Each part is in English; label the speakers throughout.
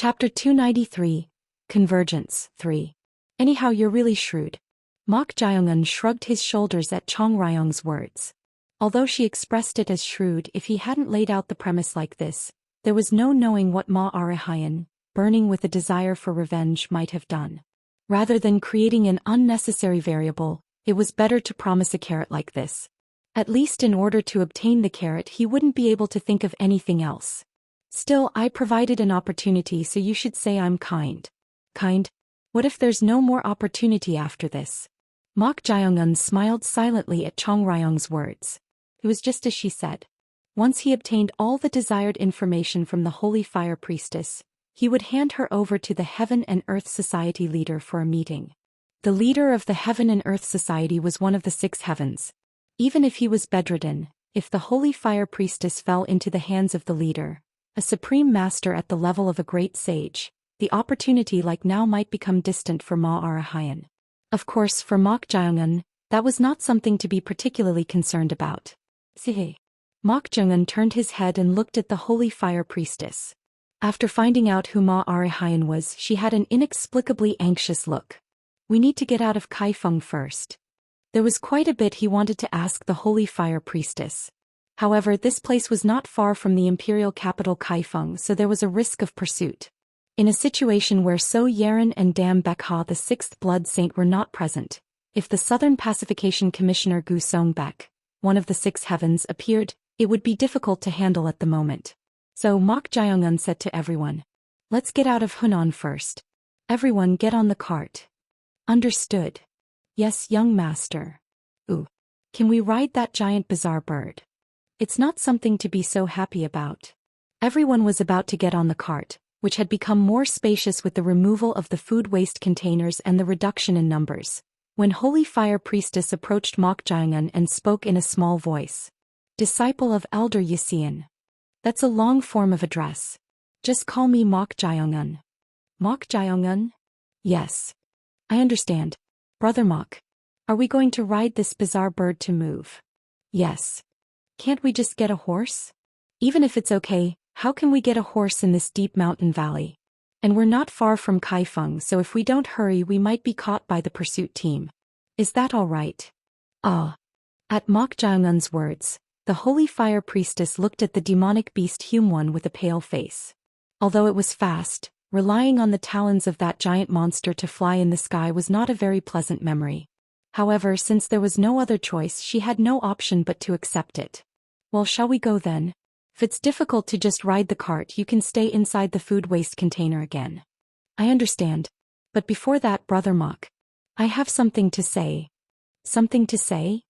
Speaker 1: Chapter 293, Convergence 3. Anyhow, you're really shrewd. Mok Jayongun shrugged his shoulders at Chong Ryong's words. Although she expressed it as shrewd, if he hadn't laid out the premise like this, there was no knowing what Ma Arahayan, burning with a desire for revenge, might have done. Rather than creating an unnecessary variable, it was better to promise a carrot like this. At least in order to obtain the carrot, he wouldn't be able to think of anything else. Still, I provided an opportunity, so you should say I'm kind. Kind? What if there's no more opportunity after this? Mok Jayongun smiled silently at Chong Ryong's words. It was just as she said. Once he obtained all the desired information from the Holy Fire Priestess, he would hand her over to the Heaven and Earth Society leader for a meeting. The leader of the Heaven and Earth Society was one of the 6 heavens. Even if he was bedridden, if the Holy Fire Priestess fell into the hands of the leader, a supreme master at the level of a great sage, the opportunity like now might become distant for Ma Arahayan. Of course, for Mok Jayongun, that was not something to be particularly concerned about. Sihe. Mok Jayongun turned his head and looked at the Holy Fire Priestess. After finding out who Ma Arahayan was, she had an inexplicably anxious look. We need to get out of Kaifeng first. There was quite a bit he wanted to ask the Holy Fire Priestess. However, this place was not far from the imperial capital Kaifeng, so there was a risk of pursuit. In a situation where So Yaren and Dam Bekha, the 6th blood saint, were not present, if the Southern Pacification Commissioner Gu Songbek, one of the 6 heavens, appeared, it would be difficult to handle at the moment. So Mok Jayongun said to everyone, "Let's get out of Hunan first. Everyone get on the cart." Understood. Yes, young master. Ooh. Can we ride that giant bizarre bird? It's not something to be so happy about. Everyone was about to get on the cart, which had become more spacious with the removal of the food waste containers and the reduction in numbers, when Holy Fire Priestess approached Mok Jayongun and spoke in a small voice. "Disciple of Elder Yisian. That's a long form of address. Just call me Mok Jayongun." Mok Jayongun? Yes. I understand. Brother Mok. Are we going to ride this bizarre bird to move? Yes. Can't we just get a horse? Even if it's okay, how can we get a horse in this deep mountain valley? And we're not far from Kaifeng, so if we don't hurry we might be caught by the pursuit team. Is that all right? Ah. At Mok Jayongun's words, the Holy Fire Priestess looked at the demonic beast Humwon with a pale face. Although it was fast, relying on the talons of that giant monster to fly in the sky was not a very pleasant memory. However, since there was no other choice, she had no option but to accept it. Well, shall we go then? If it's difficult to just ride the cart, you can stay inside the food waste container again. I understand. But before that, Brother Mok, I have something to say. Something to say?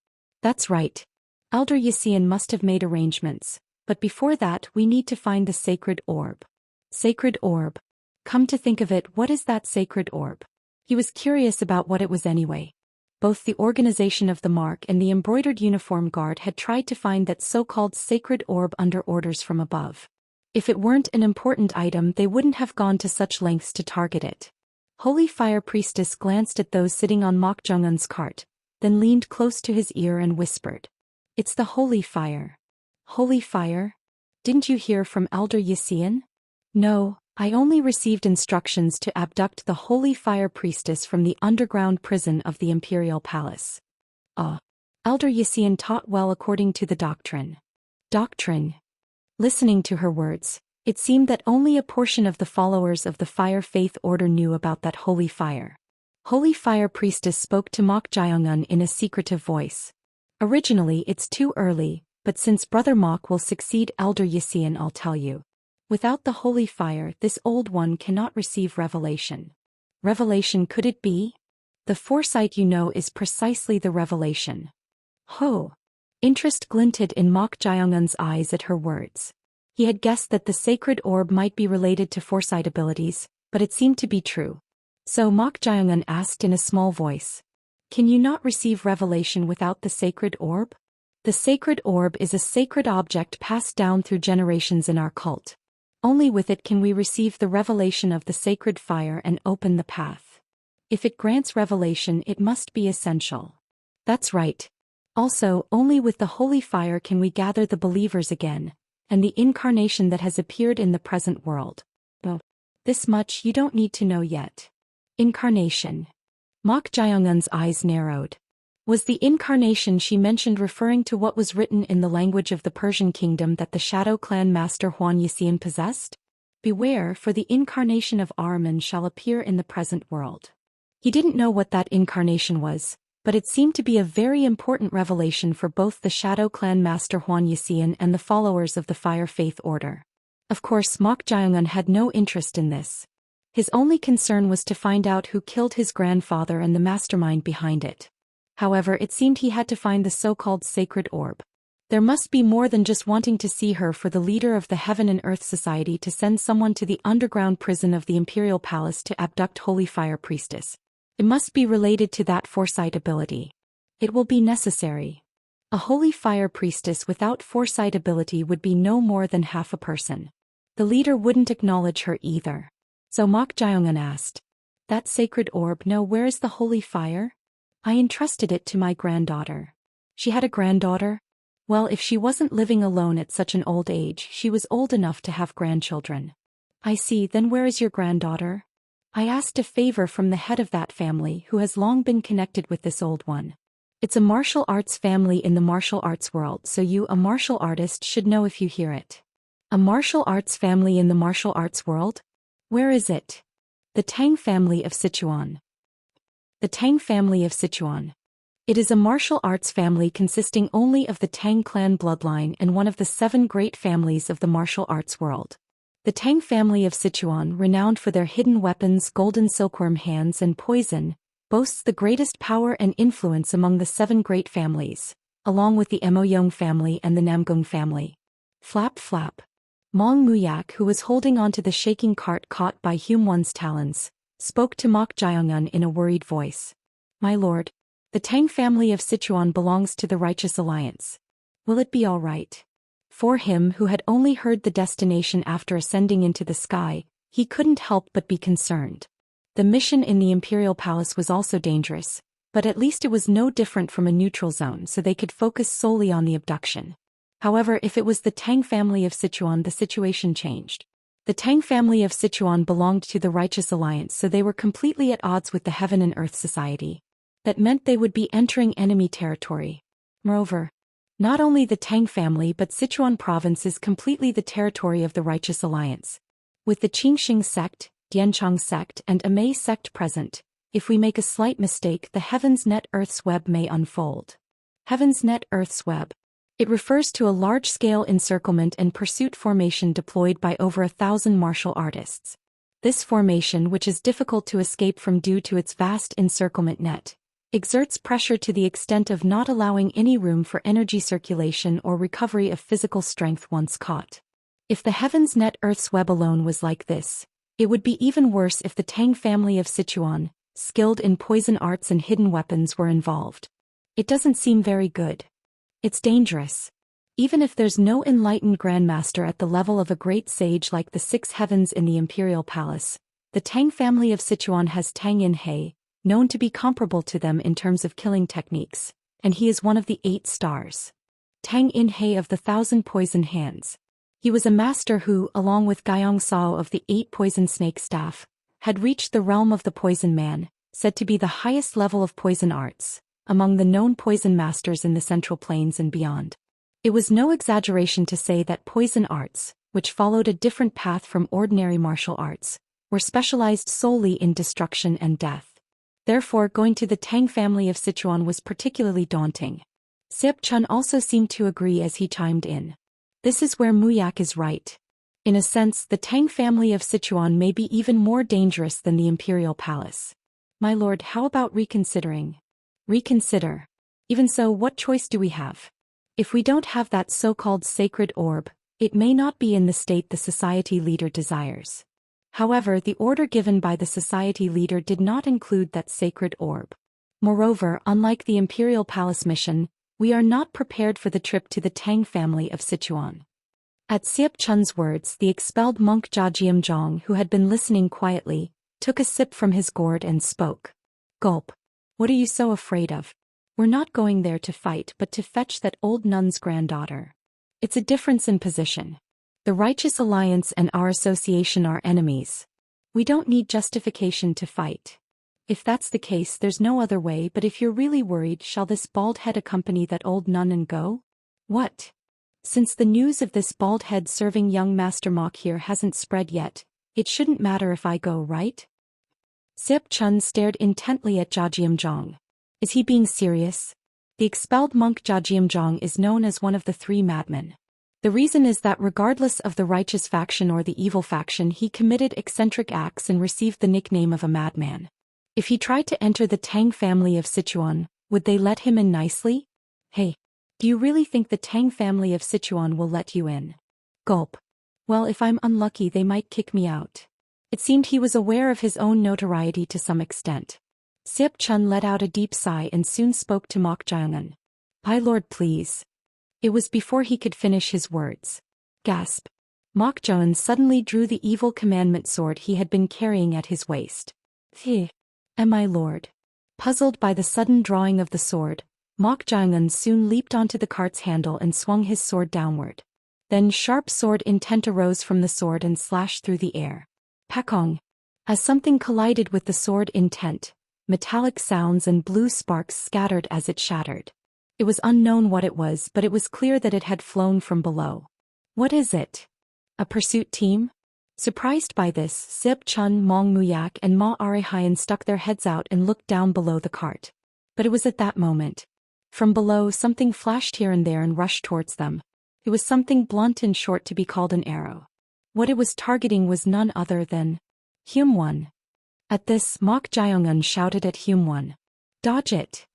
Speaker 1: That's right. Elder Yisian must have made arrangements, but before that we need to find the sacred orb. Sacred orb. Come to think of it, what is that sacred orb? He was curious about what it was anyway. Both the organization of the Mark and the embroidered uniform guard had tried to find that so-called sacred orb under orders from above. If it weren't an important item, they wouldn't have gone to such lengths to target it. Holy Fire Priestess glanced at those sitting on Mok Jayongun's cart, then leaned close to his ear and whispered. "It's the Holy Fire." Holy Fire? Didn't you hear from Elder Yisian? No, I only received instructions to abduct the Holy Fire Priestess from the underground prison of the Imperial Palace. Elder Yisian taught well according to the doctrine. Doctrine? Listening to her words, it seemed that only a portion of the followers of the Fire Faith Order knew about that Holy Fire. Holy Fire Priestess spoke to Mok Jayongun in a secretive voice. Originally, it's too early, but since Brother Mok will succeed Elder Yisian, I'll tell you. Without the Holy Fire, this old one cannot receive revelation. Revelation, could it be? The foresight, you know, is precisely the revelation. Ho! Interest glinted in Mok Jayongun's eyes at her words. He had guessed that the sacred orb might be related to foresight abilities, but it seemed to be true. So Mok Jayongun asked in a small voice, "Can you not receive revelation without the sacred orb?" The sacred orb is a sacred object passed down through generations in our cult. Only with it can we receive the revelation of the sacred fire and open the path. If it grants revelation, it must be essential. That's right. Also, only with the holy fire can we gather the believers again, and the incarnation that has appeared in the present world. This much you don't need to know yet. Incarnation. Mok Jaeongun's eyes narrowed. Was the incarnation she mentioned referring to what was written in the language of the Persian kingdom that the Shadow Clan master Huan Yixian possessed? Beware, for the incarnation of Ahriman shall appear in the present world. He didn't know what that incarnation was, but it seemed to be a very important revelation for both the Shadow Clan master Huan Yixian and the followers of the Fire Faith Order. Of course, Mok Jaeongun had no interest in this. His only concern was to find out who killed his grandfather and the mastermind behind it. However, it seemed he had to find the so-called sacred orb. There must be more than just wanting to see her for the leader of the Heaven and Earth Society to send someone to the underground prison of the Imperial Palace to abduct Holy Fire Priestess. It must be related to that foresight ability. It will be necessary. A Holy Fire Priestess without foresight ability would be no more than half a person. The leader wouldn't acknowledge her either. So Mok Jaeongun asked, "That sacred orb, no, where is the Holy Fire? I entrusted it to my granddaughter." She had a granddaughter? Well, if she wasn't living alone at such an old age, she was old enough to have grandchildren. I see, then where is your granddaughter? I asked a favor from the head of that family who has long been connected with this old one. It's a martial arts family in the martial arts world, so you, a martial artist, should know if you hear it. A martial arts family in the martial arts world? Where is it? The Tang family of Sichuan. The Tang family of Sichuan. It is a martial arts family consisting only of the Tang clan bloodline and one of the 7 great families of the martial arts world. The Tang family of Sichuan, renowned for their hidden weapons, golden silkworm hands and poison, boasts the greatest power and influence among the 7 great families, along with the Emoyong family and the Namgung family. Flap flap. Mong Muyak, who was holding onto the shaking cart caught by Humwon's talons, spoke to Mok Jaeongun in a worried voice. "My lord, the Tang family of Sichuan belongs to the Righteous Alliance. Will it be all right?" For him, who had only heard the destination after ascending into the sky, he couldn't help but be concerned. The mission in the Imperial Palace was also dangerous, but at least it was no different from a neutral zone, so they could focus solely on the abduction. However, if it was the Tang family of Sichuan, the situation changed. The Tang family of Sichuan belonged to the Righteous Alliance, so they were completely at odds with the Heaven and Earth Society. That meant they would be entering enemy territory. Moreover, not only the Tang family but Sichuan province is completely the territory of the Righteous Alliance. With the Qingxing sect, Dianchong sect and Amei sect present, if we make a slight mistake, the Heaven's Net Earth's web may unfold. Heaven's Net Earth's web. It refers to a large-scale encirclement and pursuit formation deployed by over 1,000 martial artists. This formation, which is difficult to escape from due to its vast encirclement net, exerts pressure to the extent of not allowing any room for energy circulation or recovery of physical strength once caught. If the Heaven's Net Earth's web alone was like this, it would be even worse if the Tang family of Sichuan, skilled in poison arts and hidden weapons, were involved. It doesn't seem very good. It's dangerous. Even if there's no enlightened grandmaster at the level of a great sage like the 6 heavens in the Imperial Palace, the Tang family of Sichuan has Tang In-hei, known to be comparable to them in terms of killing techniques, and he is one of the 8 stars. Tang In-hei of the 1,000 poison hands. He was a master who, along with Guyong Sao of the 8 poison snake staff, had reached the realm of the poison man, said to be the highest level of poison arts, among the known poison masters in the Central Plains and beyond. It was no exaggeration to say that poison arts, which followed a different path from ordinary martial arts, were specialized solely in destruction and death. Therefore, going to the Tang family of Sichuan was particularly daunting. Seop Chun also seemed to agree as he chimed in. This is where Muyak is right. In a sense, the Tang family of Sichuan may be even more dangerous than the Imperial Palace. My lord, how about reconsidering? Reconsider. Even so, what choice do we have? If we don't have that so-called sacred orb, it may not be in the state the society leader desires. However, the order given by the society leader did not include that sacred orb. Moreover, unlike the Imperial Palace mission, we are not prepared for the trip to the Tang family of Sichuan. At Seop Chun's words, the expelled monk Jia Jiamzhong, who had been listening quietly, took a sip from his gourd and spoke. Gulp. What are you so afraid of? We're not going there to fight but to fetch that old nun's granddaughter. It's a difference in position. The Righteous Alliance and our association are enemies. We don't need justification to fight. If that's the case, there's no other way, but if you're really worried, shall this bald head accompany that old nun and go? What? Since the news of this bald head serving young Master Mok here hasn't spread yet, it shouldn't matter if I go, right? Seop Chun stared intently at Jajimjong. Is he being serious? The expelled monk Jajimjong is known as one of the three madmen. The reason is that regardless of the righteous faction or the evil faction, he committed eccentric acts and received the nickname of a madman. If he tried to enter the Tang family of Sichuan, would they let him in nicely? Hey, do you really think the Tang family of Sichuan will let you in? Gulp. Well, if I'm unlucky, they might kick me out. It seemed he was aware of his own notoriety to some extent. Seop Chun let out a deep sigh and soon spoke to Mok Jiongun. My lord, please. It was before he could finish his words. Gasp. Mok Jiongun suddenly drew the evil commandment sword he had been carrying at his waist. My lord. Puzzled by the sudden drawing of the sword, Mok Jiongun soon leaped onto the cart's handle and swung his sword downward. Then sharp sword intent arose from the sword and slashed through the air. Pakong. As something collided with the sword intent, metallic sounds and blue sparks scattered as it shattered. It was unknown what it was, but it was clear that it had flown from below. What is it? A pursuit team? Surprised by this, Seop Chun, Mong Muyak and Ma Arihayan stuck their heads out and looked down below the cart. But it was at that moment. From below, something flashed here and there and rushed towards them. It was something blunt and short to be called an arrow. What it was targeting was none other than Hume-won. At this, Mok Jiongun shouted at Hume-won. Dodge it!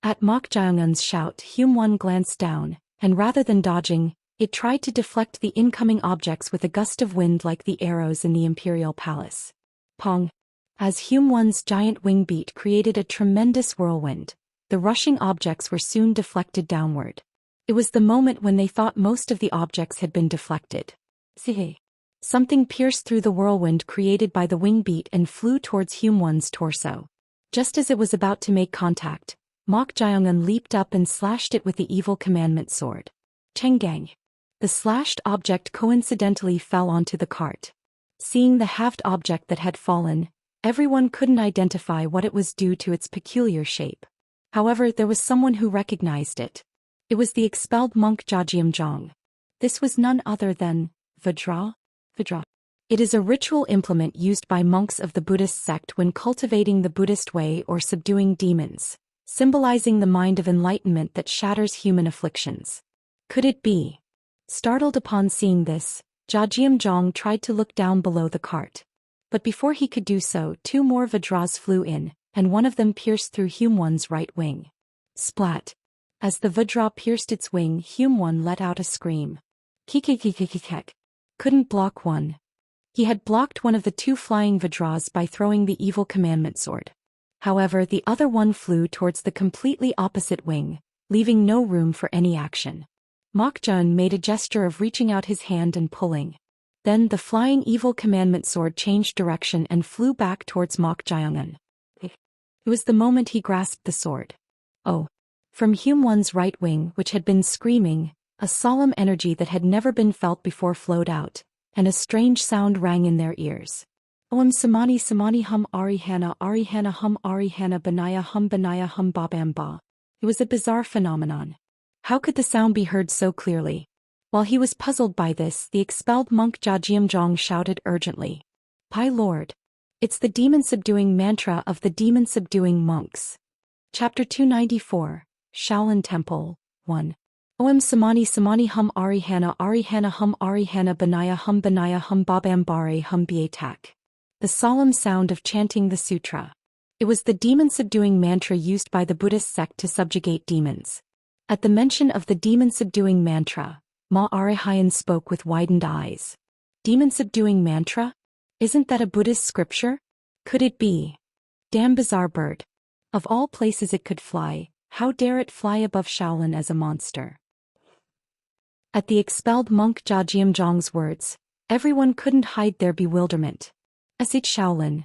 Speaker 1: At Mok Jiongun's shout, Hume-won glanced down, and rather than dodging, it tried to deflect the incoming objects with a gust of wind like the arrows in the Imperial Palace. Pong! As Hume-won's giant wing beat created a tremendous whirlwind, the rushing objects were soon deflected downward. It was the moment when they thought most of the objects had been deflected. Something pierced through the whirlwind created by the wing beat and flew towards Hume-won's torso. Just as it was about to make contact, Mok Jiongun leaped up and slashed it with the evil commandment sword. Chengang. The slashed object coincidentally fell onto the cart. Seeing the halved object that had fallen, everyone couldn't identify what it was due to its peculiar shape. However, there was someone who recognized it. It was the expelled monk Jajimjong. This was none other than Vajra. It is a ritual implement used by monks of the Buddhist sect when cultivating the Buddhist way or subduing demons, symbolizing the mind of enlightenment that shatters human afflictions. Could it be? Startled upon seeing this, Jajimjong tried to look down below the cart. But before he could do so, two more Vajras flew in, and one of them pierced through Hume-won's right wing. Splat! As the Vajra pierced its wing, Hume-won let out a scream. Kikikikikikek. Couldn't block one. He had blocked one of the two flying Vajras by throwing the evil commandment sword. However, the other one flew towards the completely opposite wing, leaving no room for any action. Mok Jiongun made a gesture of reaching out his hand and pulling. Then the flying evil commandment sword changed direction and flew back towards Mok Jiongun. It was the moment he grasped the sword. Oh! From Hume-won's right wing, which had been screaming, a solemn energy that had never been felt before flowed out, and a strange sound rang in their ears. Om Samani Samani Hum Arihana Hum Arihana Banaya Hum Babamba. It was a bizarre phenomenon. How could the sound be heard so clearly? While he was puzzled by this, the expelled monk Jajimjong shouted urgently. My lord! It's the demon-subduing mantra of the demon-subduing monks. Chapter 294, Shaolin Temple, 1. Om Samani Samani Hum Arihana Hum Arihana Banaya Hum Babambare Hum Bietak. The solemn sound of chanting the sutra. It was the demon-subduing mantra used by the Buddhist sect to subjugate demons. At the mention of the demon-subduing mantra, Ma Arihayan spoke with widened eyes. Demon-subduing mantra? Isn't that a Buddhist scripture? Could it be? Damn bizarre bird. Of all places it could fly, how dare it fly above Shaolin as a monster? At the expelled monk Jajimjong's words, everyone couldn't hide their bewilderment. As it Shaolin.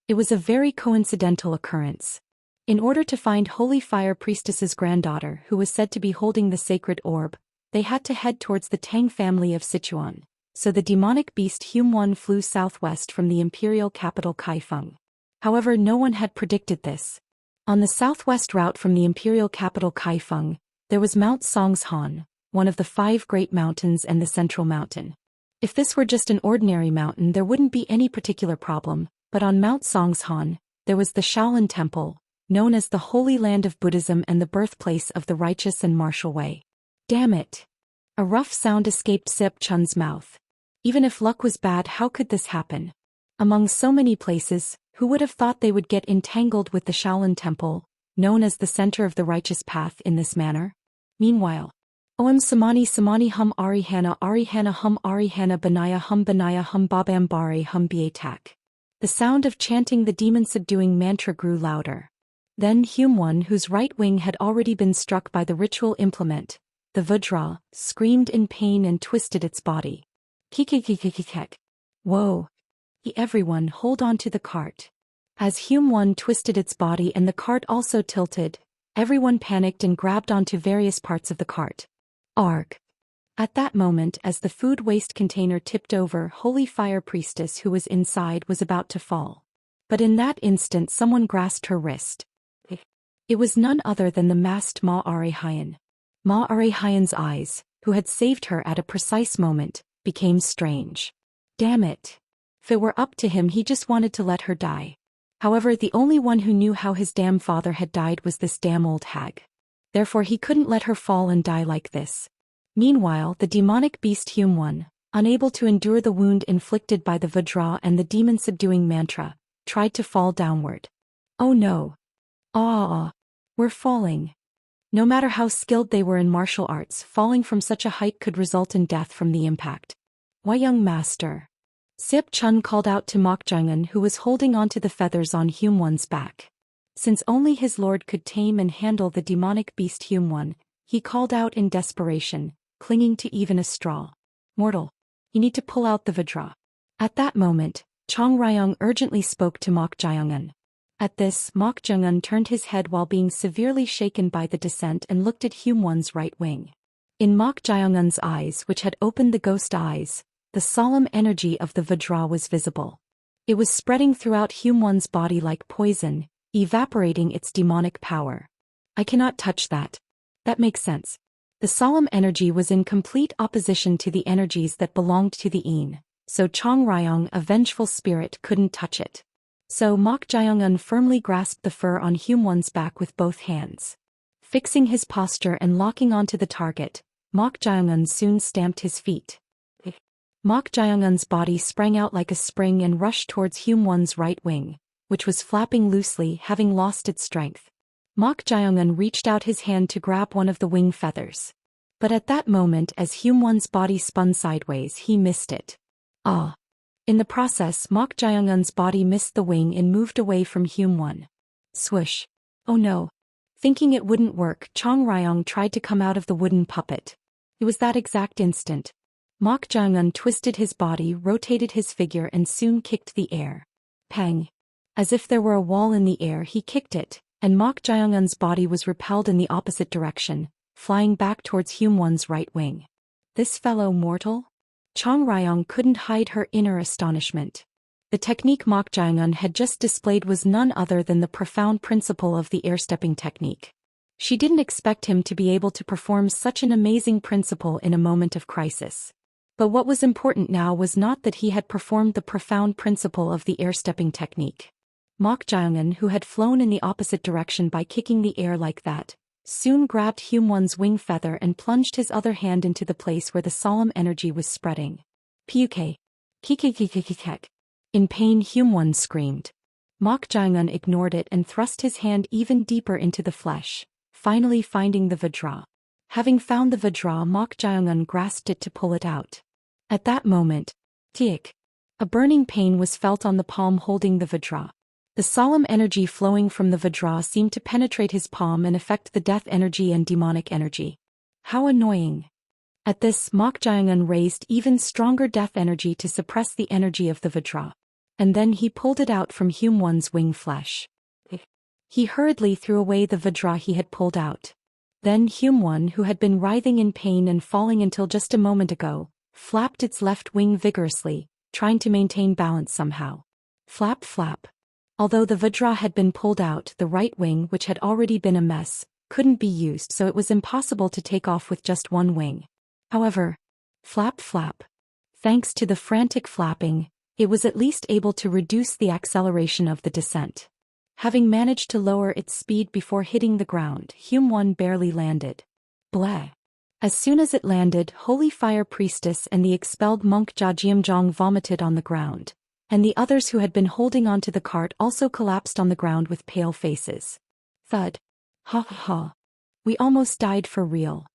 Speaker 1: It was a very coincidental occurrence. In order to find Holy Fire Priestess's granddaughter who was said to be holding the sacred orb, they had to head towards the Tang family of Sichuan, so the demonic beast Hume flew southwest from the imperial capital Kaifeng. However, no one had predicted this. On the southwest route from the imperial capital Kaifeng, there was Mount Songshan, one of the 5 great mountains and the central mountain. If this were just an ordinary mountain, there wouldn't be any particular problem, but on Mount Songshan, there was the Shaolin Temple, known as the Holy Land of Buddhism and the birthplace of the righteous and martial way. Damn it! A rough sound escaped Sip Chun's mouth. Even if luck was bad, how could this happen? Among so many places, who would have thought they would get entangled with the Shaolin Temple, known as the center of the righteous path, in this manner? Meanwhile, Om Samani hum Arihana hum Arihana Banaya hum Babam Bare hum Bietak. The sound of chanting the demon-subduing mantra grew louder. Then Hume, whose right wing had already been struck by the ritual implement, the Vajra, screamed in pain and twisted its body. Kikikikikikek. Whoa! Everyone hold on to the cart. As Hume twisted its body and the cart also tilted, everyone panicked and grabbed onto various parts of the cart. Arg! At that moment, as the food waste container tipped over, Holy Fire Priestess who was inside was about to fall. But in that instant someone grasped her wrist. It was none other than the masked Ma Arehayan. Ma Arehayan's eyes, who had saved her at a precise moment, became strange. Damn it! If it were up to him, he just wanted to let her die. However, the only one who knew how his damn father had died was this damn old hag. Therefore he couldn't let her fall and die like this. Meanwhile, the demonic beast Hume, unable to endure the wound inflicted by the Vajra and the demon-subduing mantra, tried to fall downward. Oh no! We're falling. No matter how skilled they were in martial arts, falling from such a height could result in death from the impact. Why, young master? Sip Chun called out to Mok Jung-un, who was holding onto the feathers on Hume-one's back. Since only his lord could tame and handle the demonic beast Hume-one, he called out in desperation, clinging to even a straw. Mortal, you need to pull out the Vajra. At that moment, Chong Ryong urgently spoke to Mok Jung-un. At this, Mok Jung-un turned his head while being severely shaken by the descent and looked at Hume-one's right wing. In Mok Jung-un's eyes, which had opened the ghost eyes, the solemn energy of the Vajra was visible. It was spreading throughout Hume-one's body like poison, evaporating its demonic power. I cannot touch that. That makes sense. The solemn energy was in complete opposition to the energies that belonged to the Een, so Chong Ryong, a vengeful spirit, couldn't touch it. So Mok Jung-un firmly grasped the fur on Hume-one's back with both hands. Fixing his posture and locking onto the target, Mok Jung-un soon stamped his feet. Mok Jung-un's body sprang out like a spring and rushed towards Hume-one's right wing, which was flapping loosely, having lost its strength. Mok Jung-un reached out his hand to grab one of the wing feathers. But at that moment, as Hume-one's body spun sideways, he missed it. In the process, Mok Jung-un's body missed the wing and moved away from Hume-one. Swoosh. Oh no. Thinking it wouldn't work, Chong Ryong tried to come out of the wooden puppet. It was that exact instant. Mok Jung-un twisted his body, rotated his figure and soon kicked the air. Pang. As if there were a wall in the air, he kicked it, and Mok Jung-un's body was repelled in the opposite direction, flying back towards Hume-one's right wing. This fellow mortal? Chong Ryong couldn't hide her inner astonishment. The technique Mok Jung-un had just displayed was none other than the profound principle of the air-stepping technique. She didn't expect him to be able to perform such an amazing principle in a moment of crisis. But what was important now was not that he had performed the profound principle of the air-stepping technique. Mok Jung-un, who had flown in the opposite direction by kicking the air like that, soon grabbed Hume-one's wing feather and plunged his other hand into the place where the solemn energy was spreading. Puke. Kikikikikikek. In pain, Hume-one screamed. Mok Jung-un ignored it and thrust his hand even deeper into the flesh, finally finding the Vajra. Having found the Vajra, Mok Jung-un grasped it to pull it out. At that moment, tick, a burning pain was felt on the palm holding the Vajra. The solemn energy flowing from the Vajra seemed to penetrate his palm and affect the death energy and demonic energy. How annoying. At this, Mok Jung-un raised even stronger death energy to suppress the energy of the Vajra. And then he pulled it out from Hume-one's wing flesh. He hurriedly threw away the Vajra he had pulled out. Then Hume-one, who had been writhing in pain and falling until just a moment ago, flapped its left wing vigorously, trying to maintain balance somehow. Flap flap. Although the Vajra had been pulled out, the right wing, which had already been a mess, couldn't be used, so it was impossible to take off with just one wing. However, flap flap. Thanks to the frantic flapping, it was at least able to reduce the acceleration of the descent. Having managed to lower its speed before hitting the ground, Hume barely landed. Bleh. As soon as it landed, Holy Fire Priestess and the expelled monk Jiajiamzhong vomited on the ground, and the others who had been holding onto the cart also collapsed on the ground with pale faces. Thud. Ha ha ha. We almost died for real.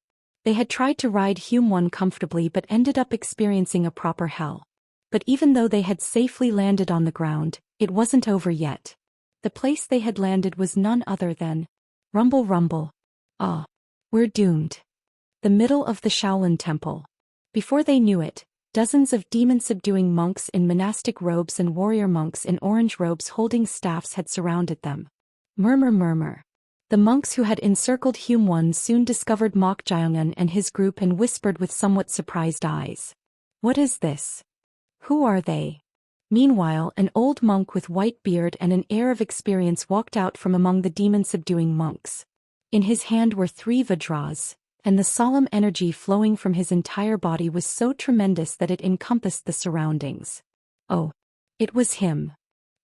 Speaker 1: They had tried to ride Hume comfortably but ended up experiencing a proper hell. But even though they had safely landed on the ground, it wasn't over yet. The place they had landed was none other than rumble rumble. Ah. We're doomed. The middle of the Shaolin Temple. Before they knew it, dozens of demon-subduing monks in monastic robes and warrior monks in orange robes holding staffs had surrounded them. Murmur murmur. The monks who had encircled Hume soon discovered Mok Jiangun and his group and whispered with somewhat surprised eyes. What is this? Who are they? Meanwhile, an old monk with white beard and an air of experience walked out from among the demon-subduing monks. In his hand were 3 Vajras, and the solemn energy flowing from his entire body was so tremendous that it encompassed the surroundings. Oh. It was him.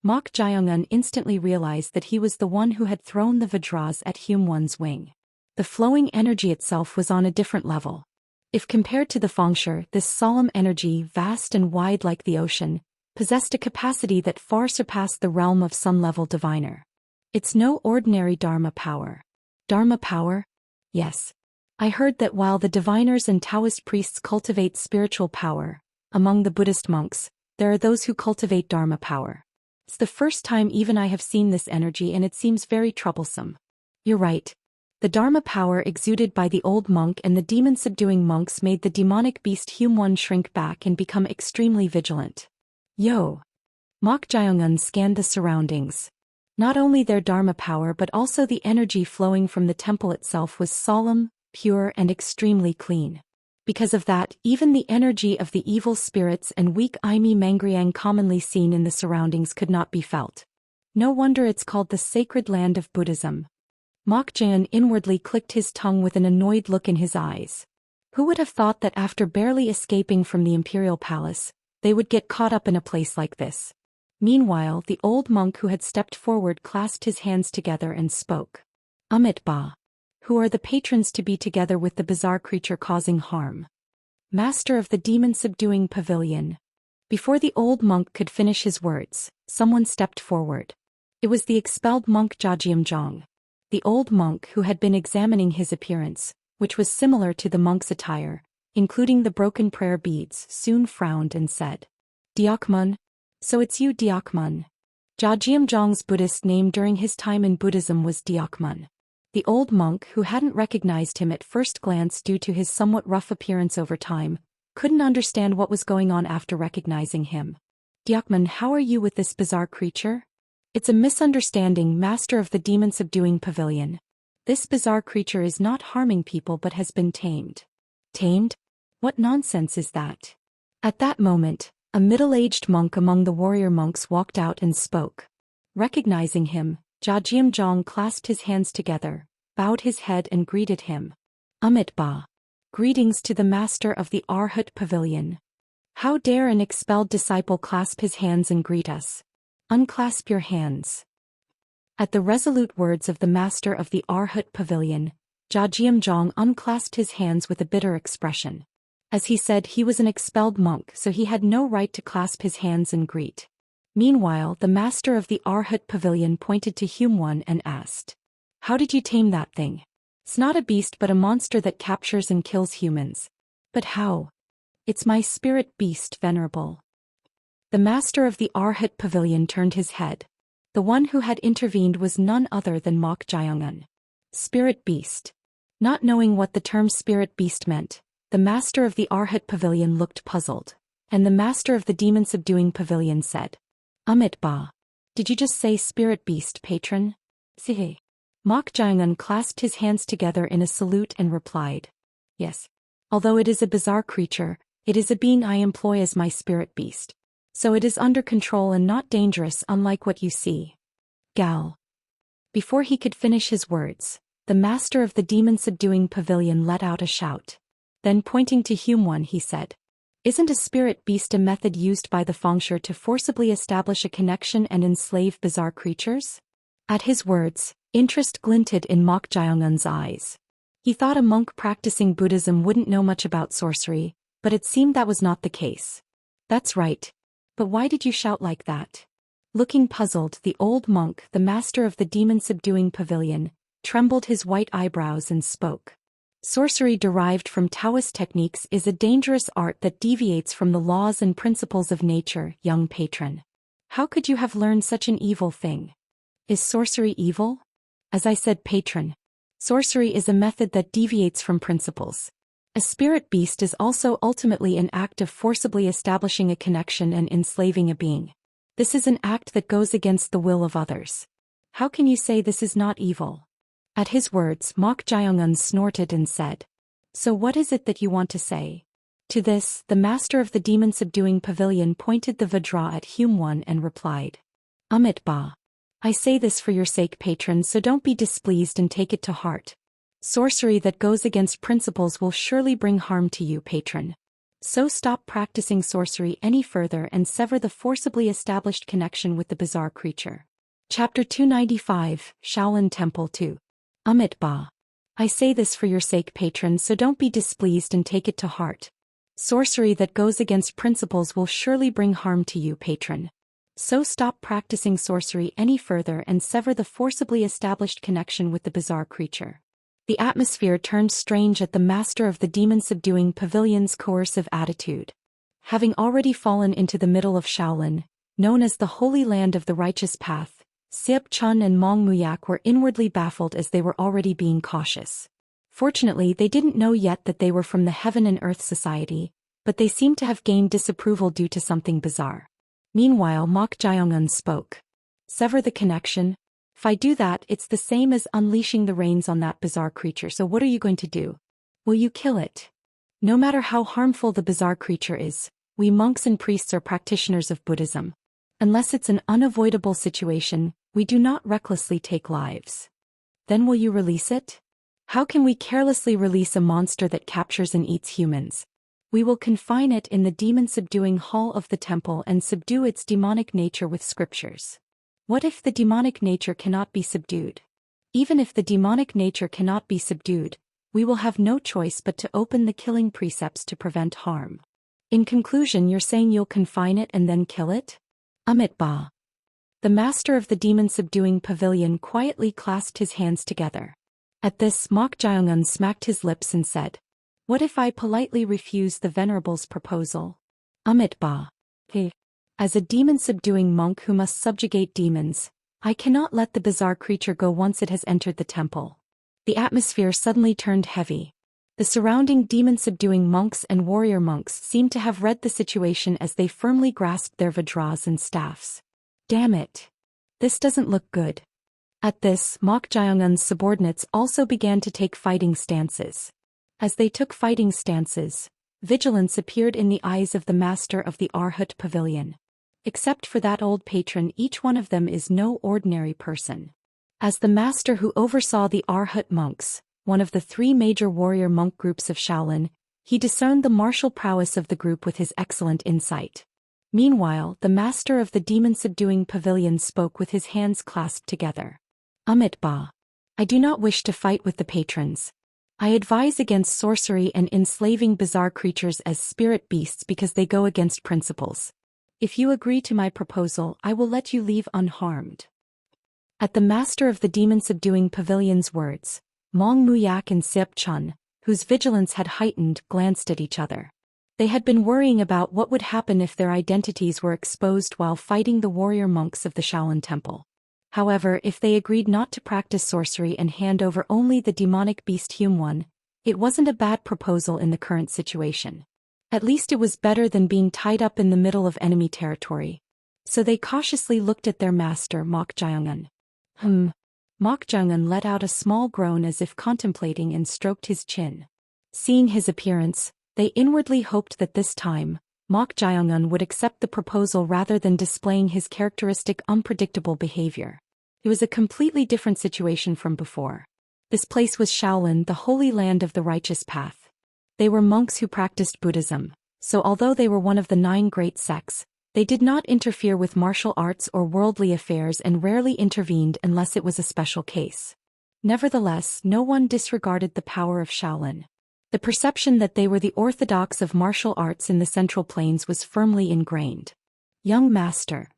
Speaker 1: Mok Jiangun instantly realized that he was the one who had thrown the Vajras at Hume's wing. The flowing energy itself was on a different level. If compared to the Fengshe, this solemn energy, vast and wide like the ocean, possessed a capacity that far surpassed the realm of some level diviner. It's no ordinary Dharma power. Dharma power? Yes. I heard that while the diviners and Taoist priests cultivate spiritual power, among the Buddhist monks, there are those who cultivate Dharma power. It's the first time even I have seen this energy and it seems very troublesome. You're right. The Dharma power exuded by the old monk and the demon-subduing monks made the demonic beast Hume shrink back and become extremely vigilant. Yo! Mok Jiangun scanned the surroundings. Not only their Dharma power but also the energy flowing from the temple itself was solemn, pure and extremely clean. Because of that, even the energy of the evil spirits and weak Imi Mangriang commonly seen in the surroundings could not be felt. No wonder it's called the sacred land of Buddhism. Mok Jian inwardly clicked his tongue with an annoyed look in his eyes. Who would have thought that after barely escaping from the imperial palace, they would get caught up in a place like this? Meanwhile, the old monk who had stepped forward clasped his hands together and spoke. Amit Ba. Who are the patrons to be together with the bizarre creature causing harm? Master of the demon-subduing pavilion. Before the old monk could finish his words, someone stepped forward. It was the expelled monk Jiajiamzhong. The old monk who had been examining his appearance, which was similar to the monk's attire, including the broken prayer beads, soon frowned and said, Diakmun? So it's you, Diakmun. Jiajiamzhong's Buddhist name during his time in Buddhism was Diakmun. The old monk, who hadn't recognized him at first glance due to his somewhat rough appearance over time, couldn't understand what was going on after recognizing him. Diakmun, how are you with this bizarre creature? It's a misunderstanding, master of the demon-subduing pavilion. This bizarre creature is not harming people but has been tamed. Tamed? What nonsense is that? At that moment, a middle-aged monk among the warrior monks walked out and spoke. Recognizing him, Jiajiamzhong clasped his hands together, bowed his head and greeted him. Amit Ba. Greetings to the master of the Arhat Pavilion. How dare an expelled disciple clasp his hands and greet us? Unclasp your hands. At the resolute words of the master of the Arhat Pavilion, Jiajiamzhong unclasped his hands with a bitter expression. As he said, he was an expelled monk, so he had no right to clasp his hands and greet. Meanwhile, the master of the Arhat Pavilion pointed to Hume and asked, How did you tame that thing? It's not a beast but a monster that captures and kills humans. But how? It's my spirit beast, venerable. The master of the Arhat Pavilion turned his head. The one who had intervened was none other than Mok Jiangun. Spirit beast. Not knowing what the term spirit beast meant, the master of the Arhat Pavilion looked puzzled, and the master of the demon-subduing pavilion said, Amit Ba. Did you just say spirit beast, patron? Sihe. Mok Jiangun clasped his hands together in a salute and replied, Yes. Although it is a bizarre creature, It is a being I employ as my spirit beast. So it is under control and not dangerous, unlike what you see. Gal. Before he could finish his words, the master of the demon-subduing pavilion let out a shout. Then pointing to Hume, he said, "Isn't a spirit beast a method used by the Fengshi to forcibly establish a connection and enslave bizarre creatures?" At his words, interest glinted in Mok Jiongun's eyes. He thought a monk practicing Buddhism wouldn't know much about sorcery, but it seemed that was not the case. "That's right. But why did you shout like that?" Looking puzzled, the old monk, the master of the demon-subduing pavilion, trembled his white eyebrows and spoke. "Sorcery derived from Taoist techniques is a dangerous art that deviates from the laws and principles of nature, young patron. How could you have learned such an evil thing? Is sorcery evil?" "As I said, patron. Sorcery is a method that deviates from principles. A spirit beast is also ultimately an act of forcibly establishing a connection and enslaving a being. This is an act that goes against the will of others. How can you say this is not evil?" At his words, Mok Jiongun snorted and said, "So what is it that you want to say?" To this, the master of the demon-subduing pavilion pointed the Vajra at Hume and replied, "Amit Ba. I say this for your sake, patron, so don't be displeased and take it to heart. Sorcery that goes against principles will surely bring harm to you, patron. So stop practicing sorcery any further and sever the forcibly established connection with the bizarre creature." Chapter 295, Shaolin Temple 2. Amit Ba. I say this for your sake, patron, so don't be displeased and take it to heart. Sorcery that goes against principles will surely bring harm to you, patron. So stop practicing sorcery any further and sever the forcibly established connection with the bizarre creature. The atmosphere turned strange at the master of the demon-subduing pavilion's coercive attitude. Having already fallen into the middle of Shaolin, known as the Holy Land of the Righteous Path, Siap Chun and Mong Muyak were inwardly baffled as they were already being cautious. Fortunately, they didn't know yet that they were from the Heaven and Earth Society, but they seemed to have gained disapproval due to something bizarre. Meanwhile, Mok Jiongun spoke. "Sever the connection? If I do that, it's the same as unleashing the reins on that bizarre creature, so what are you going to do? Will you kill it? No matter how harmful the bizarre creature is, we monks and priests are practitioners of Buddhism. Unless it's an unavoidable situation, we do not recklessly take lives. Then will you release it? How can we carelessly release a monster that captures and eats humans? We will confine it in the demon-subduing hall of the temple and subdue its demonic nature with scriptures. What if the demonic nature cannot be subdued? Even if the demonic nature cannot be subdued, we will have no choice but to open the killing precepts to prevent harm. In conclusion, you're saying you'll confine it and then kill it?" Amit Ba. The master of the demon-subduing pavilion quietly clasped his hands together. At this, Mok Jiongun smacked his lips and said, "What if I politely refuse the Venerable's proposal?" Amit Ba. As a demon-subduing monk who must subjugate demons, I cannot let the bizarre creature go once it has entered the temple. The atmosphere suddenly turned heavy. The surrounding demon-subduing monks and warrior monks seemed to have read the situation as they firmly grasped their vajras and staffs. Damn it. This doesn't look good. At this, Mok Jiongun's subordinates also began to take fighting stances. As they took fighting stances, vigilance appeared in the eyes of the master of the Arhat Pavilion. Except for that old patron, each one of them is no ordinary person. As the master who oversaw the Arhat monks, one of the three major warrior monk groups of Shaolin, he discerned the martial prowess of the group with his excellent insight. Meanwhile, the master of the demon-subduing pavilion spoke with his hands clasped together. Amit Ba. I do not wish to fight with the patrons. I advise against sorcery and enslaving bizarre creatures as spirit beasts because they go against principles. If you agree to my proposal, I will let you leave unharmed. At the master of the demon-subduing pavilion's words, Mong Muyak and Siap Chun, whose vigilance had heightened, glanced at each other. They had been worrying about what would happen if their identities were exposed while fighting the warrior monks of the Shaolin Temple. However, if they agreed not to practice sorcery and hand over only the demonic beast Hume, it wasn't a bad proposal in the current situation. At least it was better than being tied up in the middle of enemy territory. So they cautiously looked at their master, Mok Jiongun. Mok Jiongun let out a small groan as if contemplating and stroked his chin. Seeing his appearance, They inwardly hoped that this time, Mok Jaeong-un would accept the proposal rather than displaying his characteristic unpredictable behavior. It was a completely different situation from before. This place was Shaolin, the holy land of the righteous path. They were monks who practiced Buddhism, so although they were one of the 9 great sects, they did not interfere with martial arts or worldly affairs and rarely intervened unless it was a special case. Nevertheless, no one disregarded the power of Shaolin. The perception that they were the orthodox of martial arts in the Central Plains was firmly ingrained. Young master,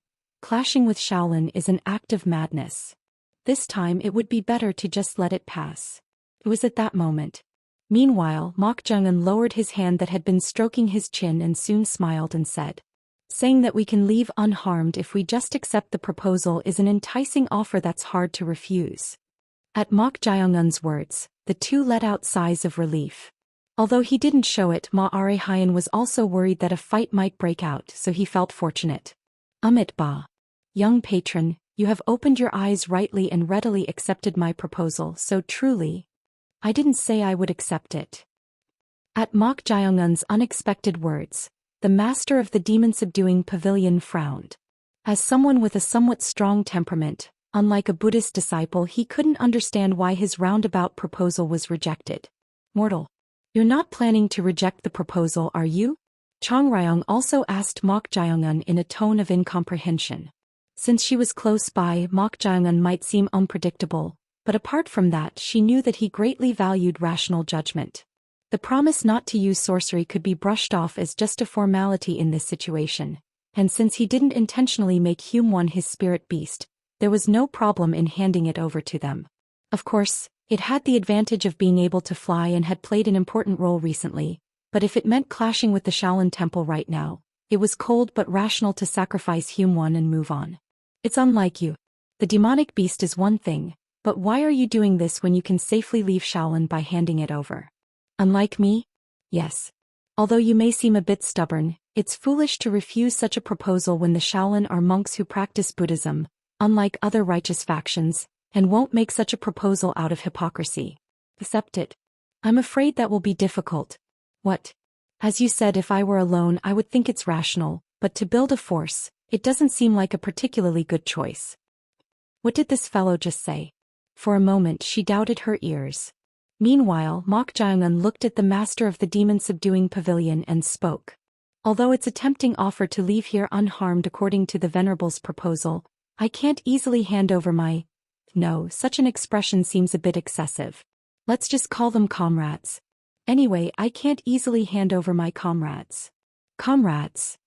Speaker 1: clashing with Shaolin is an act of madness. This time it would be better to just let it pass. It was at that moment. Meanwhile, Mok Jaeong-un lowered his hand that had been stroking his chin and soon smiled and said, "Saying that we can leave unharmed if we just accept the proposal is an enticing offer that's hard to refuse." At Mok Jaeong-un's words, the two let out sighs of relief. Although he didn't show it, Ma Arehyun was also worried that a fight might break out, so he felt fortunate. Amit Ba. Young patron, you have opened your eyes rightly and readily accepted my proposal, so truly. I didn't say I would accept it. At Mok Jaeong-un's unexpected words, the master of the demon-subduing pavilion frowned. As someone with a somewhat strong temperament, unlike a Buddhist disciple, he couldn't understand why his roundabout proposal was rejected. Mortal. You're not planning to reject the proposal, are you? Chong Ryong also asked Mok Jaeong-un in a tone of incomprehension. Since she was close by, Mok Jaeong-un might seem unpredictable, but apart from that she knew that he greatly valued rational judgment. The promise not to use sorcery could be brushed off as just a formality in this situation, and since he didn't intentionally make Hyun-won his spirit beast, there was no problem in handing it over to them. Of course, it had the advantage of being able to fly and had played an important role recently, but if it meant clashing with the Shaolin Temple right now, it was cold but rational to sacrifice Hyun-won and move on. It's unlike you. The demonic beast is one thing, but why are you doing this when you can safely leave Shaolin by handing it over? Unlike me? Yes. Although you may seem a bit stubborn, it's foolish to refuse such a proposal when the Shaolin are monks who practice Buddhism, unlike other righteous factions, and won't make such a proposal out of hypocrisy. Accept it. I'm afraid that will be difficult. What? As you said, if I were alone I would think it's rational, but to build a force, it doesn't seem like a particularly good choice. What did this fellow just say? For a moment she doubted her ears. Meanwhile, Mok Jaeong-un looked at the master of the demon-subduing pavilion and spoke. Although it's a tempting offer to leave here unharmed according to the Venerable's proposal, I can't easily hand over my... No, such an expression seems a bit excessive. Let's just call them comrades. Anyway, I can't easily hand over my comrades. Comrades.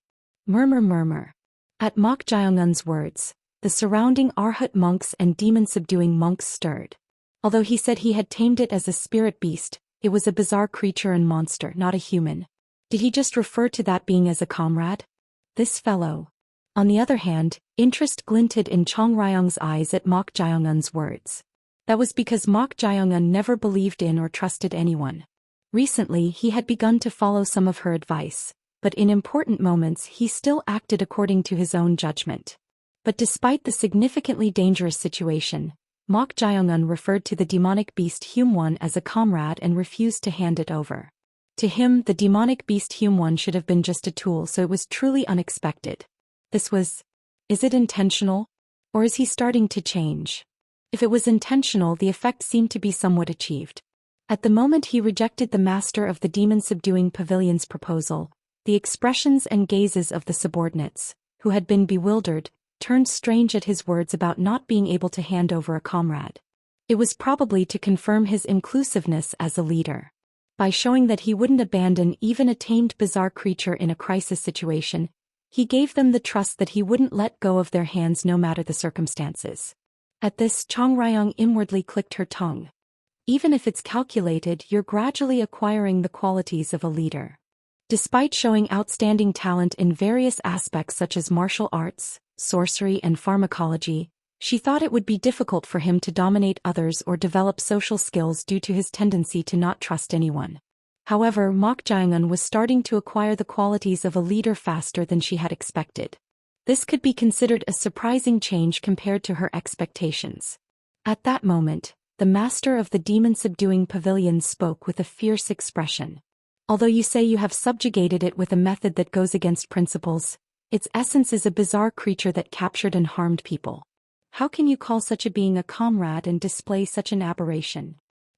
Speaker 1: Murmur. At Mok Jaeong-un's words, the surrounding Arhat monks and demon-subduing monks stirred. Although he said he had tamed it as a spirit beast, it was a bizarre creature and monster, not a human. Did he just refer to that being as a comrade? This fellow. On the other hand, interest glinted in Chong Ryong's eyes at Mok Jaeong-un's words. That was because Mok Jaeong-un never believed in or trusted anyone. Recently he had begun to follow some of her advice, but in important moments he still acted according to his own judgment. But despite the significantly dangerous situation, Mok Jaeong-un referred to the demonic beast Hyun-won as a comrade and refused to hand it over. To him, the demonic beast Hyun-won should have been just a tool, so it was truly unexpected. This was... Is it intentional? Or is he starting to change? If it was intentional, the effect seemed to be somewhat achieved. At the moment he rejected the master of the demon-subduing pavilion's proposal, the expressions and gazes of the subordinates, who had been bewildered, turned strange at his words about not being able to hand over a comrade. It was probably to confirm his inclusiveness as a leader. By showing that he wouldn't abandon even a tamed bizarre creature in a crisis situation, he gave them the trust that he wouldn't let go of their hands no matter the circumstances. At this, Chong Ryong inwardly clicked her tongue. Even if it's calculated, you're gradually acquiring the qualities of a leader. Despite showing outstanding talent in various aspects such as martial arts, sorcery and pharmacology, she thought it would be difficult for him to dominate others or develop social skills due to his tendency to not trust anyone. However, Mok Jaeong-un was starting to acquire the qualities of a leader faster than she had expected. This could be considered a surprising change compared to her expectations. At that moment, the master of the demon-subduing pavilion spoke with a fierce expression. Although you say you have subjugated it with a method that goes against principles, its essence is a bizarre creature that captured and harmed people. How can you call such a being a comrade and display such an aberration?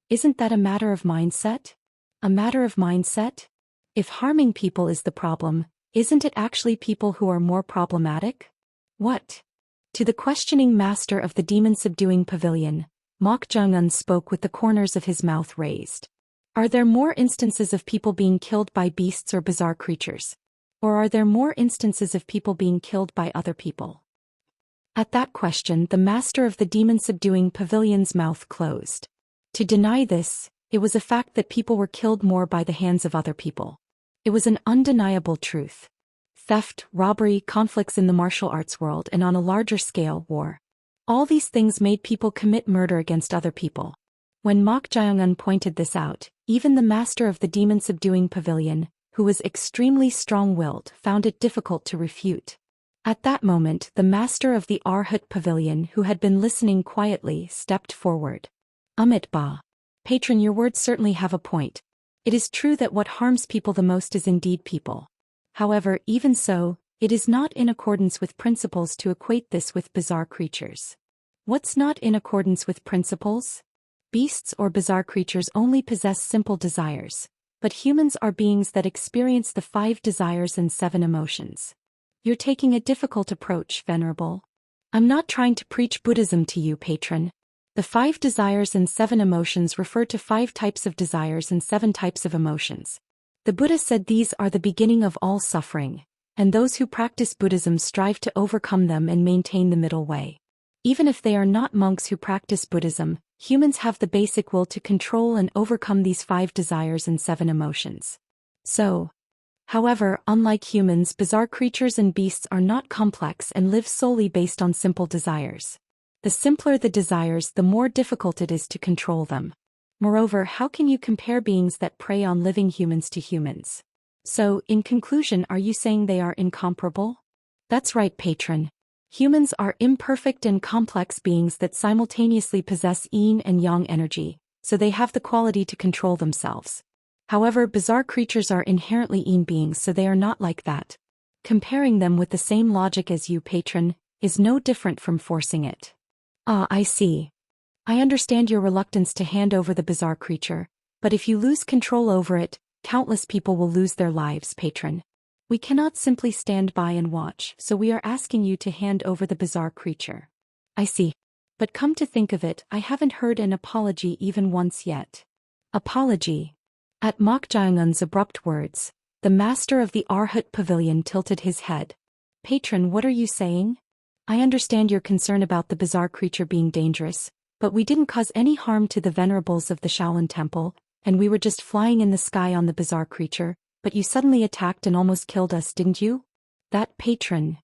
Speaker 1: Isn't that a matter of mindset? A matter of mindset? If harming people is the problem, isn't it actually people who are more problematic? What? To the questioning master of the demon-subduing pavilion, Mok Jung-un spoke with the corners of his mouth raised. Are there more instances of people being killed by beasts or bizarre creatures? Or are there more instances of people being killed by other people? At that question, the master of the demon-subduing pavilion's mouth closed. To deny this, it was a fact that people were killed more by the hands of other people. It was an undeniable truth. Theft, robbery, conflicts in the martial arts world, and on a larger scale, war. All these things made people commit murder against other people. When Mok Jung-un pointed this out, even the master of the demon-subduing pavilion, who was extremely strong-willed, found it difficult to refute. At that moment, the master of the Arhat pavilion, who had been listening quietly, stepped forward. Amit Ba. Patron, your words certainly have a point. It is true that what harms people the most is indeed people. However, even so, it is not in accordance with principles to equate this with bizarre creatures. What's not in accordance with principles? Beasts or bizarre creatures only possess simple desires, but humans are beings that experience the 5 desires and 7 emotions. You're taking a difficult approach, Venerable. I'm not trying to preach Buddhism to you, patron. The 5 desires and 7 emotions refer to 5 types of desires and 7 types of emotions. The Buddha said these are the beginning of all suffering, and those who practice Buddhism strive to overcome them and maintain the middle way. Even if they are not monks who practice Buddhism, humans have the basic will to control and overcome these 5 desires and 7 emotions. However, unlike humans, bizarre creatures and beasts are not complex and live solely based on simple desires. The simpler the desires, the more difficult it is to control them. Moreover, how can you compare beings that prey on living humans to humans? So, in conclusion, are you saying they are incomparable? That's right, patron. Humans are imperfect and complex beings that simultaneously possess yin and yang energy, so they have the quality to control themselves. However, bizarre creatures are inherently yin beings, so they are not like that. Comparing them with the same logic as you, patron, is no different from forcing it. Ah, I see. I understand your reluctance to hand over the bizarre creature, but if you lose control over it, countless people will lose their lives, patron. We cannot simply stand by and watch, so we are asking you to hand over the bizarre creature. I see. But come to think of it, I haven't heard an apology even once yet. Apology? At Mok Jung-un's abrupt words, the master of the Arhat pavilion tilted his head. Patron, what are you saying? I understand your concern about the bizarre creature being dangerous, but we didn't cause any harm to the venerables of the Shaolin Temple, and we were just flying in the sky on the bizarre creature, but you suddenly attacked and almost killed us, didn't you? That patron.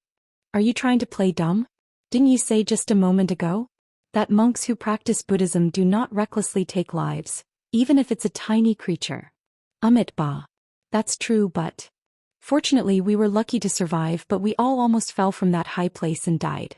Speaker 1: Are you trying to play dumb? Didn't you say just a moment ago that monks who practice Buddhism do not recklessly take lives, even if it's a tiny creature? Amit Ba. That's true, but fortunately we were lucky to survive, but we all almost fell from that high place and died.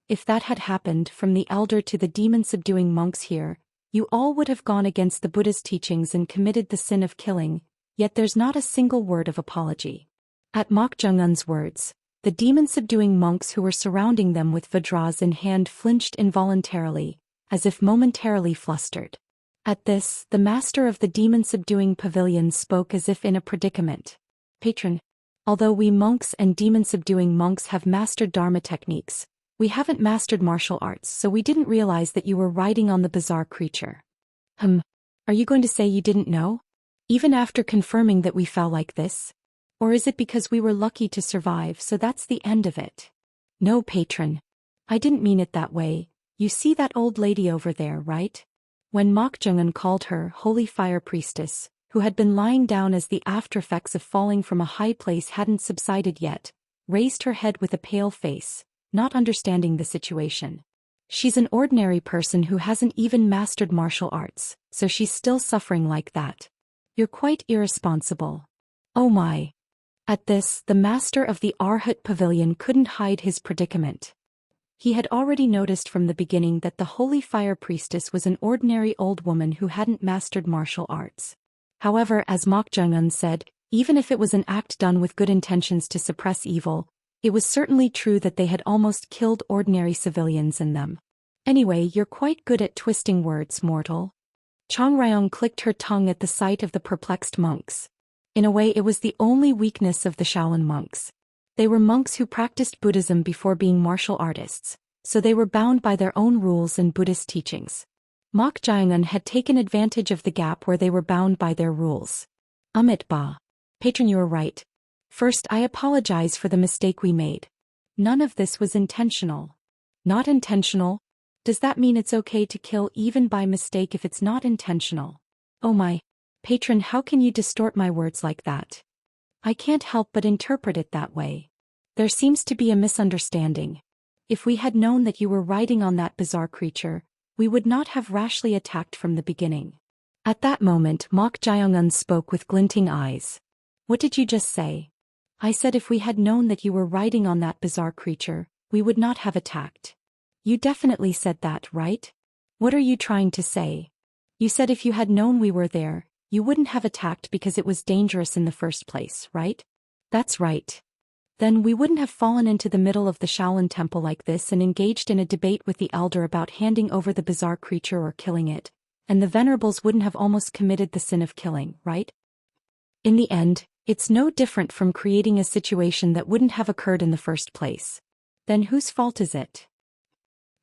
Speaker 1: If that had happened, from the elder to the demon-subduing monks here, you all would have gone against the Buddha's teachings and committed the sin of killing, yet there's not a single word of apology. At Mok Jung-un's words, the demon-subduing monks who were surrounding them with vajras in hand flinched involuntarily, as if momentarily flustered. At this, the master of the demon-subduing pavilion spoke as if in a predicament. Patron, although we monks and demon-subduing monks have mastered Dharma techniques, we haven't mastered martial arts, so we didn't realize that you were riding on the bizarre creature. Are you going to say you didn't know? Even after confirming that we fell like this? Or is it because we were lucky to survive, so that's the end of it? No, patron. I didn't mean it that way. You see that old lady over there, right? When Mok Jung-un called her Holy Fire Priestess, who had been lying down as the aftereffects of falling from a high place hadn't subsided yet, raised her head with a pale face, not understanding the situation. She's an ordinary person who hasn't even mastered martial arts, so she's still suffering like that. You're quite irresponsible. Oh my. At this, the master of the Arhat pavilion couldn't hide his predicament. He had already noticed from the beginning that the Holy Fire Priestess was an ordinary old woman who hadn't mastered martial arts. However, as Mok Jung-un said, even if it was an act done with good intentions to suppress evil, it was certainly true that they had almost killed ordinary civilians in them. Anyway, you're quite good at twisting words, mortal. Chong Ryong clicked her tongue at the sight of the perplexed monks. In a way, it was the only weakness of the Shaolin monks. They were monks who practiced Buddhism before being martial artists, so they were bound by their own rules and Buddhist teachings. Mok Jung-un had taken advantage of the gap where they were bound by their rules. Amit Ba. Patron, you are right. First, I apologize for the mistake we made. None of this was intentional. Not intentional? Does that mean it's okay to kill even by mistake if it's not intentional? Oh my. Patron, how can you distort my words like that? I can't help but interpret it that way. There seems to be a misunderstanding. If we had known that you were riding on that bizarre creature, we would not have rashly attacked from the beginning. At that moment, Mok Jung-un spoke with glinting eyes. What did you just say? I said if we had known that you were riding on that bizarre creature, we would not have attacked. You definitely said that, right? What are you trying to say? You said if you had known we were there, you wouldn't have attacked because it was dangerous in the first place, right? That's right. Then we wouldn't have fallen into the middle of the Shaolin temple like this and engaged in a debate with the elder about handing over the bizarre creature or killing it, and the venerables wouldn't have almost committed the sin of killing, right? In the end, it's no different from creating a situation that wouldn't have occurred in the first place. Then whose fault is it?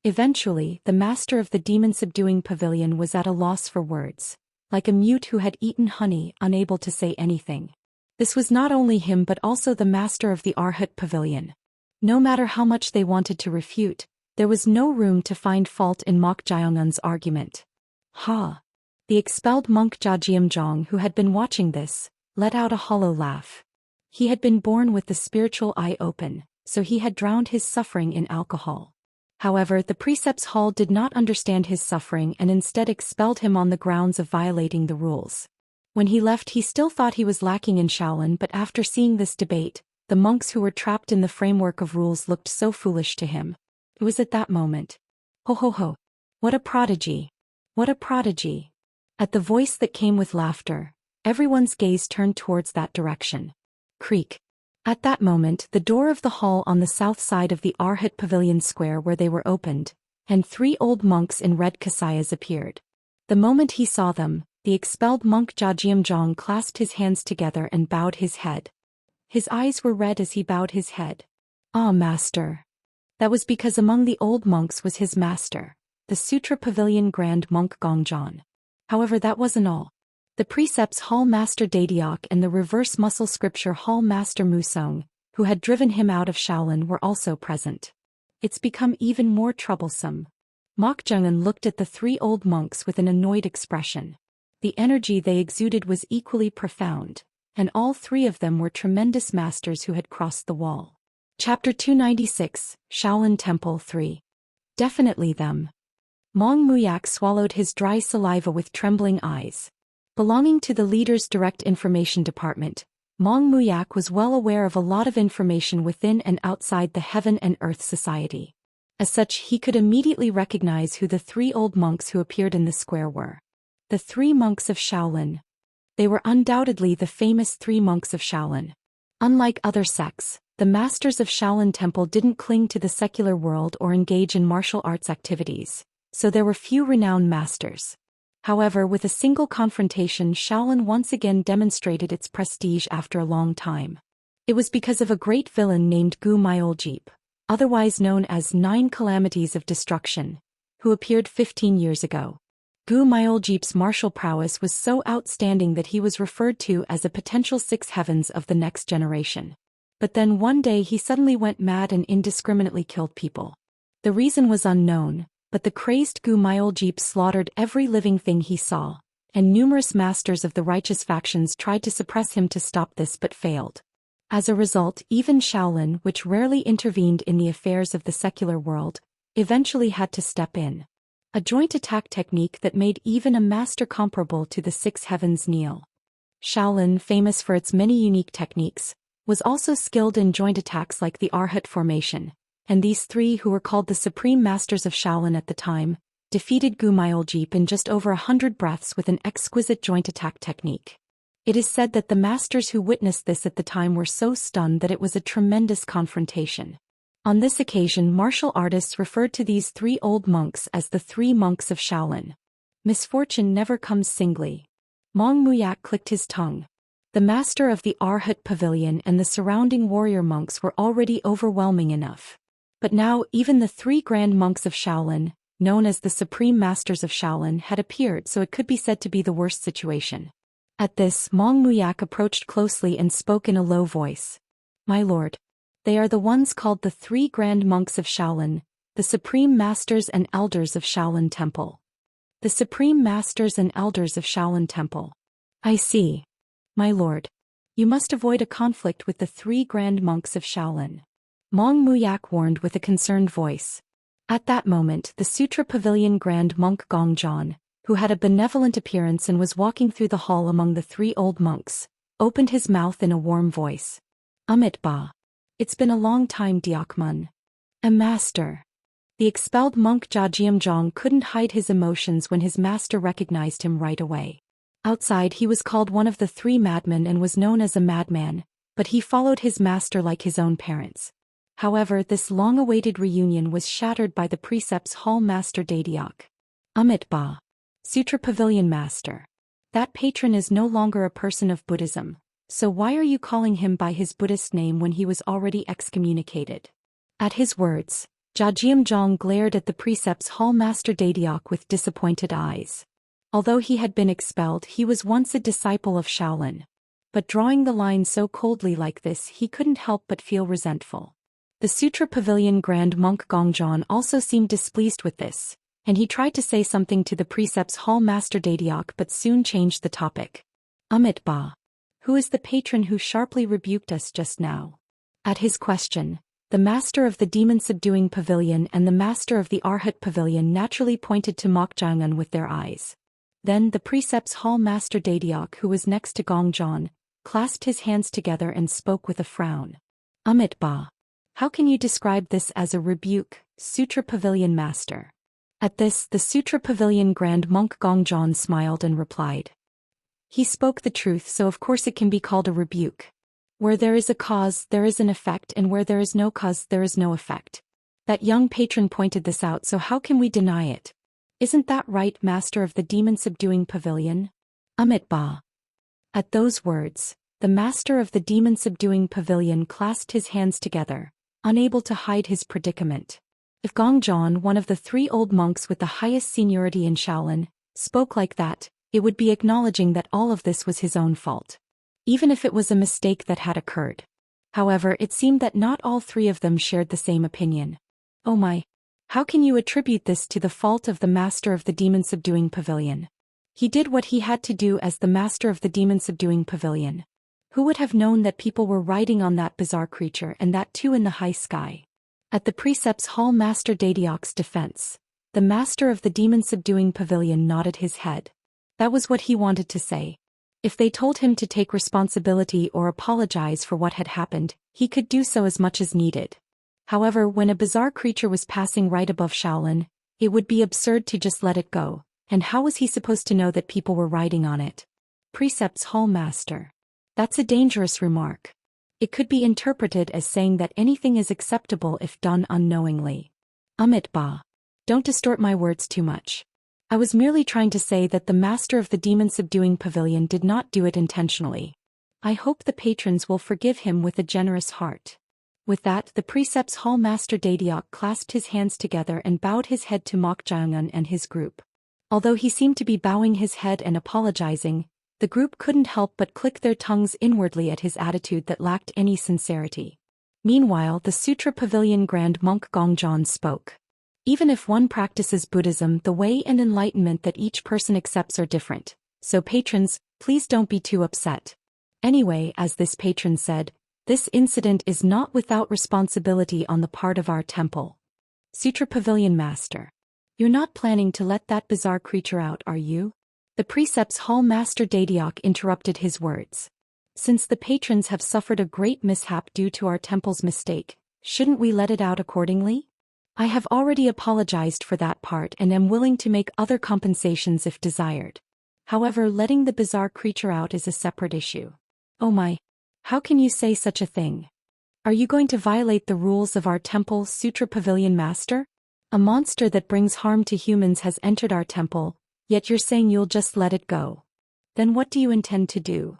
Speaker 1: Eventually, the master of the demon-subduing pavilion was at a loss for words, like a mute who had eaten honey, unable to say anything. This was not only him but also the master of the Arhat pavilion. No matter how much they wanted to refute, there was no room to find fault in Mok Jung-un's argument. Ha! The expelled monk Jiamjong, who had been watching this, let out a hollow laugh. He had been born with the spiritual eye open, so he had drowned his suffering in alcohol. However, the precepts hall did not understand his suffering and instead expelled him on the grounds of violating the rules. When he left, he still thought he was lacking in Shaolin, but after seeing this debate, the monks who were trapped in the framework of rules looked so foolish to him. It was at that moment. Ho ho ho! What a prodigy! What a prodigy! At the voice that came with laughter, everyone's gaze turned towards that direction. Creak. At that moment, the door of the hall on the south side of the Arhat Pavilion Square where they were opened, and 3 old monks in red kasayas appeared. The moment he saw them, the expelled monk Jiamjong clasped his hands together and bowed his head. His eyes were red as he bowed his head. Ah, master. That was because among the old monks was his master, the Sutra Pavilion Grand Monk Gongjon. However, that wasn't all. The Precepts Hall Master Daediok and the Reverse Muscle Scripture Hall Master Musong, who had driven him out of Shaolin, were also present. It's become even more troublesome. Mok Jung-un looked at the 3 old monks with an annoyed expression. The energy they exuded was equally profound, and all 3 of them were tremendous masters who had crossed the wall. Chapter 296, Shaolin Temple 3. Definitely them. Mong Muyak swallowed his dry saliva with trembling eyes. Belonging to the leader's direct information department, Mong Muyak was well aware of a lot of information within and outside the Heaven and Earth Society. As such, he could immediately recognize who the 3 old monks who appeared in the square were. The 3 monks of Shaolin. They were undoubtedly the famous 3 monks of Shaolin. Unlike other sects, the masters of Shaolin Temple didn't cling to the secular world or engage in martial arts activities, so there were few renowned masters. However, with a single confrontation, Shaolin once again demonstrated its prestige after a long time. It was because of a great villain named Gu Myoljip, otherwise known as 9 Calamities of Destruction, who appeared 15 years ago. Gu Myoljip's martial prowess was so outstanding that he was referred to as a potential 6 heavens of the next generation. But then one day he suddenly went mad and indiscriminately killed people. The reason was unknown, but the crazed Gu Myoljip slaughtered every living thing he saw, and numerous masters of the righteous factions tried to suppress him to stop this but failed. As a result, even Shaolin, which rarely intervened in the affairs of the secular world, eventually had to step in. A joint attack technique that made even a master comparable to the 6 heavens kneel. Shaolin, famous for its many unique techniques, was also skilled in joint attacks like the Arhat formation, and these 3, who were called the Supreme Masters of Shaolin at the time, defeated Gu Myoljip in just over 100 breaths with an exquisite joint attack technique. It is said that the masters who witnessed this at the time were so stunned that it was a tremendous confrontation. On this occasion, martial artists referred to these 3 old monks as the 3 monks of Shaolin. Misfortune never comes singly. Mong Muyak clicked his tongue. The master of the Arhat Pavilion and the surrounding warrior monks were already overwhelming enough. But now even the 3 grand monks of Shaolin, known as the Supreme Masters of Shaolin, had appeared, so it could be said to be the worst situation. At this, Mong Muyak approached closely and spoke in a low voice. "My lord. They are the ones called the 3 grand monks of Shaolin, the Supreme Masters and Elders of Shaolin Temple." The Supreme Masters and Elders of Shaolin Temple. I see. My lord. You must avoid a conflict with the 3 grand monks of Shaolin. Mong Muyak warned with a concerned voice. At that moment, the Sutra Pavilion Grand Monk Gongjon, who had a benevolent appearance and was walking through the hall among the 3 old monks, opened his mouth in a warm voice. Amit Ba. It's been a long time, Diakmun. A master. The expelled monk Jiajiamzhong couldn't hide his emotions when his master recognized him right away. Outside, he was called one of the 3 madmen and was known as a madman, but he followed his master like his own parents. However, this long-awaited reunion was shattered by the Precepts Hall Master Dadiak. Amit Ba. Sutra Pavilion Master. That patron is no longer a person of Buddhism, so why are you calling him by his Buddhist name when he was already excommunicated? At his words, Jiajiamzhong glared at the Precepts Hall Master Dadiak with disappointed eyes. Although he had been expelled, he was once a disciple of Shaolin. But drawing the line so coldly like this, he couldn't help but feel resentful. The Sutra Pavilion Grand Monk Gongjon also seemed displeased with this, and he tried to say something to the Precepts Hall Master Dadiak but soon changed the topic. Amit Ba. Who is the patron who sharply rebuked us just now? At his question, the Master of the Demon-Subduing Pavilion and the Master of the Arhat Pavilion naturally pointed to Mokjangun with their eyes. Then the Precepts Hall Master Dadiak, who was next to Gongjon, clasped his hands together and spoke with a frown. Amit Ba. How can you describe this as a rebuke, Sutra Pavilion Master? At this, the Sutra Pavilion Grand Monk Gongjon smiled and replied. He spoke the truth, so of course it can be called a rebuke. Where there is a cause, there is an effect, and where there is no cause, there is no effect. That young patron pointed this out, so how can we deny it? Isn't that right, Master of the Demon-Subduing Pavilion? Amit Ba. At those words, the Master of the Demon-Subduing Pavilion clasped his hands together, unable to hide his predicament. If Gongjon, one of the 3 old monks with the highest seniority in Shaolin, spoke like that, it would be acknowledging that all of this was his own fault. Even if it was a mistake that had occurred. However, it seemed that not all 3 of them shared the same opinion. Oh my. How can you attribute this to the fault of the Master of the Demon-Subduing Pavilion? He did what he had to do as the Master of the Demon-Subduing Pavilion. Who would have known that people were riding on that bizarre creature, and that too in the high sky? At the Precepts Hall Master Dadiak's defense, the Master of the Demon-Subduing Pavilion nodded his head. That was what he wanted to say. If they told him to take responsibility or apologize for what had happened, he could do so as much as needed. However, when a bizarre creature was passing right above Shaolin, it would be absurd to just let it go, and how was he supposed to know that people were riding on it? Precepts Hall Master. That's a dangerous remark. It could be interpreted as saying that anything is acceptable if done unknowingly. Amit Ba. Don't distort my words too much. I was merely trying to say that the Master of the Demon-Subduing Pavilion did not do it intentionally. I hope the patrons will forgive him with a generous heart. With that, the Precepts Hall Master Dadiak clasped his hands together and bowed his head to Mokjangun and his group. Although he seemed to be bowing his head and apologizing, the group couldn't help but click their tongues inwardly at his attitude that lacked any sincerity. Meanwhile, the Sutra Pavilion Grand Monk Gongjon spoke. Even if one practices Buddhism, the way and enlightenment that each person accepts are different, so patrons, please don't be too upset. Anyway, as this patron said, this incident is not without responsibility on the part of our temple. Sutra Pavilion Master. You're not planning to let that bizarre creature out, are you? The Precepts Hall Master Dadiak interrupted his words. Since the patrons have suffered a great mishap due to our temple's mistake, shouldn't we let it out accordingly? I have already apologized for that part and am willing to make other compensations if desired. However, letting the bizarre creature out is a separate issue. Oh my. How can you say such a thing? Are you going to violate the rules of our temple, Sutra Pavilion Master? A monster that brings harm to humans has entered our temple, yet you're saying you'll just let it go. Then what do you intend to do?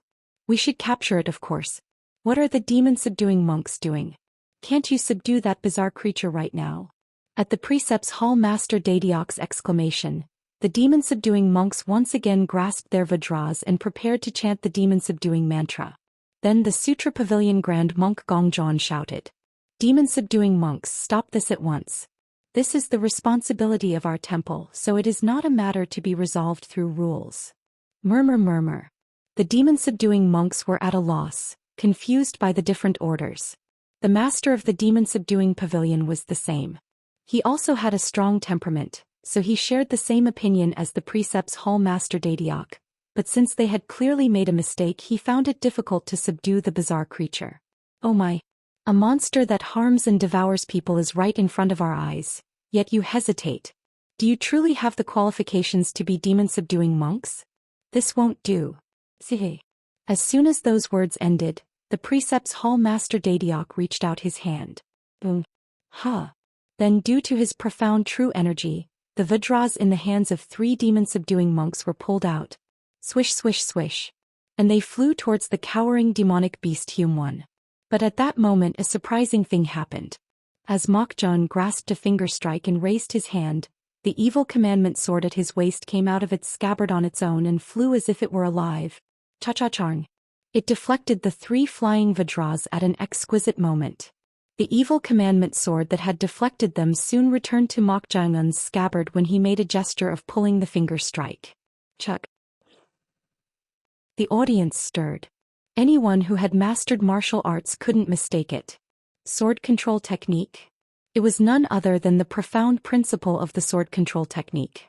Speaker 1: We should capture it, of course. What are the demon-subduing monks doing? Can't you subdue that bizarre creature right now? At the precepts hall Master Dadiok's exclamation, the demon-subduing monks once again grasped their vajras and prepared to chant the demon-subduing mantra. Then the Sutra Pavilion Grand Monk Gongjon shouted, "Demon-subduing monks, stop this at once. This is the responsibility of our temple, so it is not a matter to be resolved through rules." Murmur, murmur. The demon-subduing monks were at a loss, confused by the different orders. The master of the demon-subduing pavilion was the same. He also had a strong temperament, so he shared the same opinion as the precepts hall Master Dadiok, but since they had clearly made a mistake, he found it difficult to subdue the bizarre creature. Oh my. A monster that harms and devours people is right in front of our eyes, yet you hesitate. Do you truly have the qualifications to be demon-subduing monks? This won't do. Sihe. As soon as those words ended, the precepts hall Master Dadiok reached out his hand. Boom. Ha. Then, due to his profound true energy, the vajras in the hands of 3 demon-subduing monks were pulled out. Swish, swish, swish. And they flew towards the cowering demonic beast Hume-1. But at that moment a surprising thing happened. As Mokjun grasped a finger strike and raised his hand, the evil commandment sword at his waist came out of its scabbard on its own and flew as if it were alive. Cha-cha-charng. It deflected the 3 flying vajras at an exquisite moment. The evil commandment sword that had deflected them soon returned to Mokjun's scabbard when he made a gesture of pulling the finger strike. Chuck. The audience stirred. Anyone who had mastered martial arts couldn't mistake it. Sword control technique? It was none other than the profound principle of the sword control technique.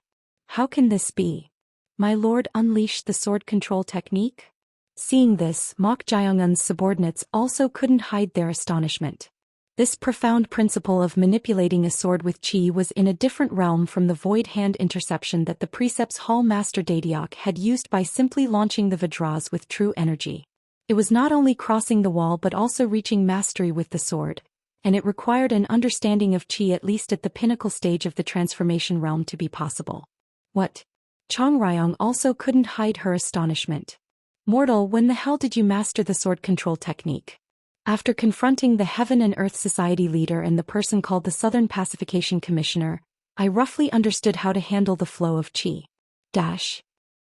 Speaker 1: How can this be? My lord unleashed the sword control technique? Seeing this, Mokjun's subordinates also couldn't hide their astonishment. This profound principle of manipulating a sword with chi was in a different realm from the void hand interception that the precepts hall Master Dadiok had used by simply launching the vajras with true energy. It was not only crossing the wall but also reaching mastery with the sword, and it required an understanding of chi at least at the pinnacle stage of the transformation realm to be possible. What? Chongrayong also couldn't hide her astonishment. Mortal, when the hell did you master the sword control technique? After confronting the Heaven and Earth Society leader and the person called the Southern Pacification Commissioner, I roughly understood how to handle the flow of chi.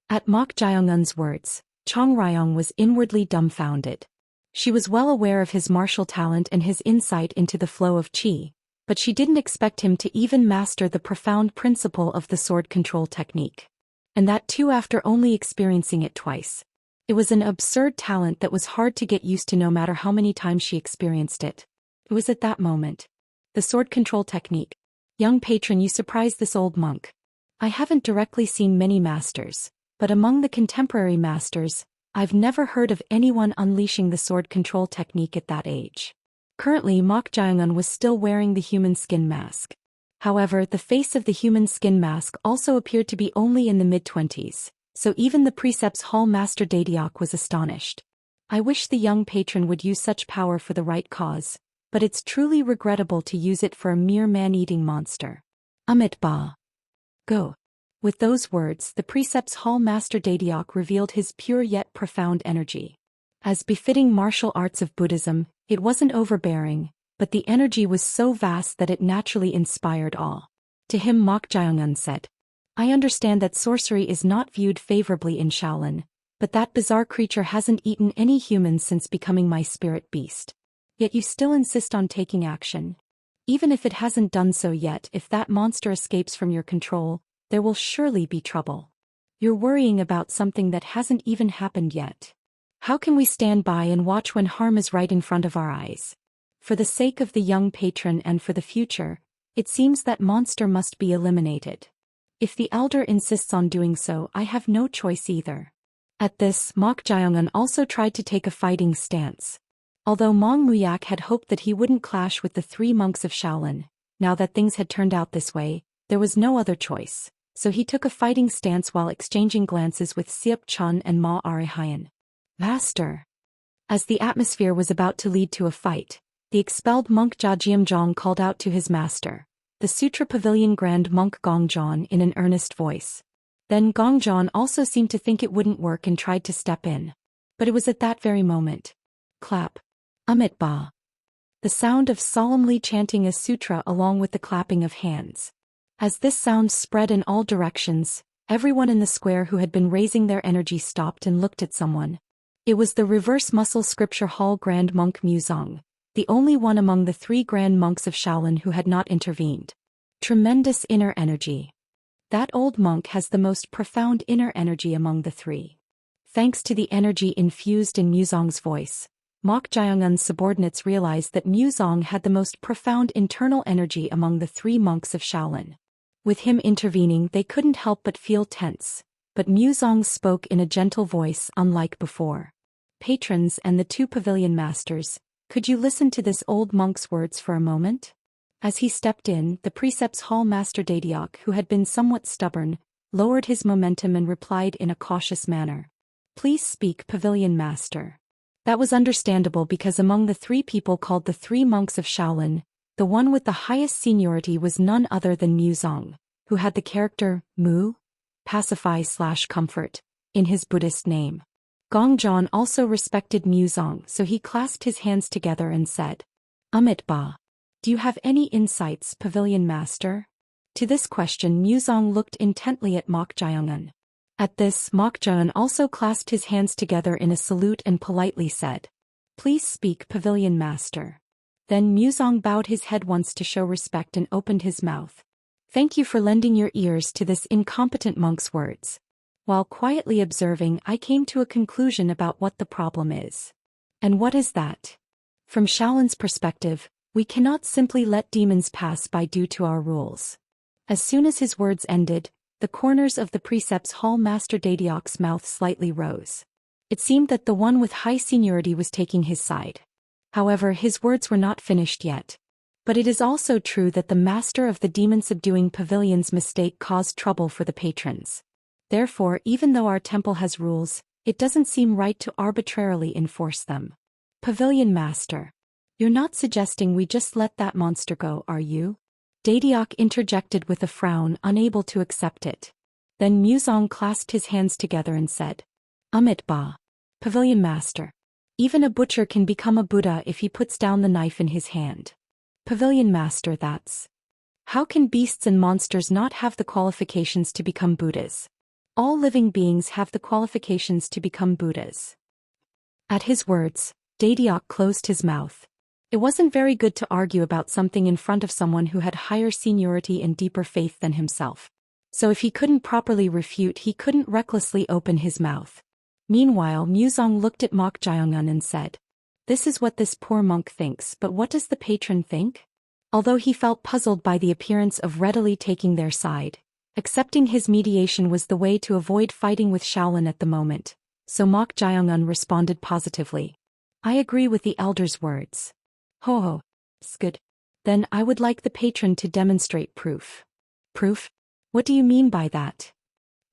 Speaker 1: At Mokjun's words, Chongrayong was inwardly dumbfounded. She was well aware of his martial talent and his insight into the flow of chi, but she didn't expect him to even master the profound principle of the sword control technique. And that too after only experiencing it twice. It was an absurd talent that was hard to get used to no matter how many times she experienced it. It was at that moment. The sword control technique. Young patron, you surprised this old monk. I haven't directly seen many masters, but among the contemporary masters, I've never heard of anyone unleashing the sword control technique at that age. Currently, Mokjun was still wearing the human skin mask. However, the face of the human skin mask also appeared to be only in the mid-20s. So even the precepts hall Master Dadiok was astonished. I wish the young patron would use such power for the right cause, but it's truly regrettable to use it for a mere man-eating monster. Amit Ba. Go. With those words, the precepts hall Master Dadiok revealed his pure yet profound energy. As befitting martial arts of Buddhism, it wasn't overbearing, but the energy was so vast that it naturally inspired awe. To him Mokjun said, I understand that sorcery is not viewed favorably in Shaolin, but that bizarre creature hasn't eaten any humans since becoming my spirit beast. Yet you still insist on taking action. Even if it hasn't done so yet, if that monster escapes from your control, there will surely be trouble. You're worrying about something that hasn't even happened yet. How can we stand by and watch when harm is right in front of our eyes? For the sake of the young patron and for the future, it seems that monster must be eliminated. If the elder insists on doing so, I have no choice either. At this, Mokjun also tried to take a fighting stance. Although Mong Muyak had hoped that he wouldn't clash with the 3 monks of Shaolin, now that things had turned out this way, there was no other choice. so he took a fighting stance while exchanging glances with Siup Chun and Ma Arihayan. Master. As the atmosphere was about to lead to a fight, the expelled monk Jiamzhong called out to his master, the Sutra Pavilion Grand Monk Gongjon, in an earnest voice. Then Gongjon also seemed to think it wouldn't work and tried to step in. But it was at that very moment. Clap. Amit Ba. The sound of solemnly chanting a sutra along with the clapping of hands. As this sound spread in all directions, everyone in the square who had been raising their energy stopped and looked at someone. It was the Reverse Muscle Scripture Hall Grand Monk Muzong, the only one among the 3 grand monks of Shaolin who had not intervened. Tremendous inner energy. That old monk has the most profound inner energy among the 3. Thanks to the energy infused in Muzong's voice, Mok Jiangun's subordinates realized that Muzong had the most profound internal energy among the 3 monks of Shaolin. With him intervening, they couldn't help but feel tense, but Muzong spoke in a gentle voice unlike before. Patrons and the 2 pavilion masters, could you listen to this old monk's words for a moment? As he stepped in, the Precepts Hall Master Dadiok, who had been somewhat stubborn, lowered his momentum and replied in a cautious manner. Please speak, Pavilion Master. That was understandable because among the 3 people called the 3 monks of Shaolin, the one with the highest seniority was none other than Muzong, who had the character Mu, pacify/comfort, in his Buddhist name. Gongjon also respected Muzong, so he clasped his hands together and said, Amit Ba. Do you have any insights, Pavilion Master? To this question Muzong looked intently at Mok Jiangun. At this, Mok Jiangun also clasped his hands together in a salute and politely said, Please speak, Pavilion Master. Then Muzong bowed his head once to show respect and opened his mouth. Thank you for lending your ears to this incompetent monk's words. While quietly observing, I came to a conclusion about what the problem is. And what is that? From Shaolin's perspective, we cannot simply let demons pass by due to our rules. As soon as his words ended, the corners of the Precepts Hall Master Dadiok's mouth slightly rose. It seemed that the one with high seniority was taking his side. However, his words were not finished yet. But it is also true that the master of the demon-subduing pavilion's mistake caused trouble for the patrons. Therefore, even though our temple has rules, it doesn't seem right to arbitrarily enforce them. Pavilion Master. You're not suggesting we just let that monster go, are you? Dadiok interjected with a frown, unable to accept it. Then Muzong clasped his hands together and said, Amit Ba. Pavilion Master. Even a butcher can become a Buddha if he puts down the knife in his hand. Pavilion Master, that's. How can beasts and monsters not have the qualifications to become Buddhas? All living beings have the qualifications to become Buddhas. At his words, Dadiok closed his mouth. It wasn't very good to argue about something in front of someone who had higher seniority and deeper faith than himself. So if he couldn't properly refute, he couldn't recklessly open his mouth. Meanwhile, Muzong looked at Mok Jiangun and said, This is what this poor monk thinks, but what does the patron think? Although he felt puzzled by the appearance of readily taking their side, accepting his mediation was the way to avoid fighting with Shaolin at the moment, so Mok Jiangun responded positively. I agree with the elder's words. Ho ho. It's good. Then I would like the patron to demonstrate proof. Proof? What do you mean by that?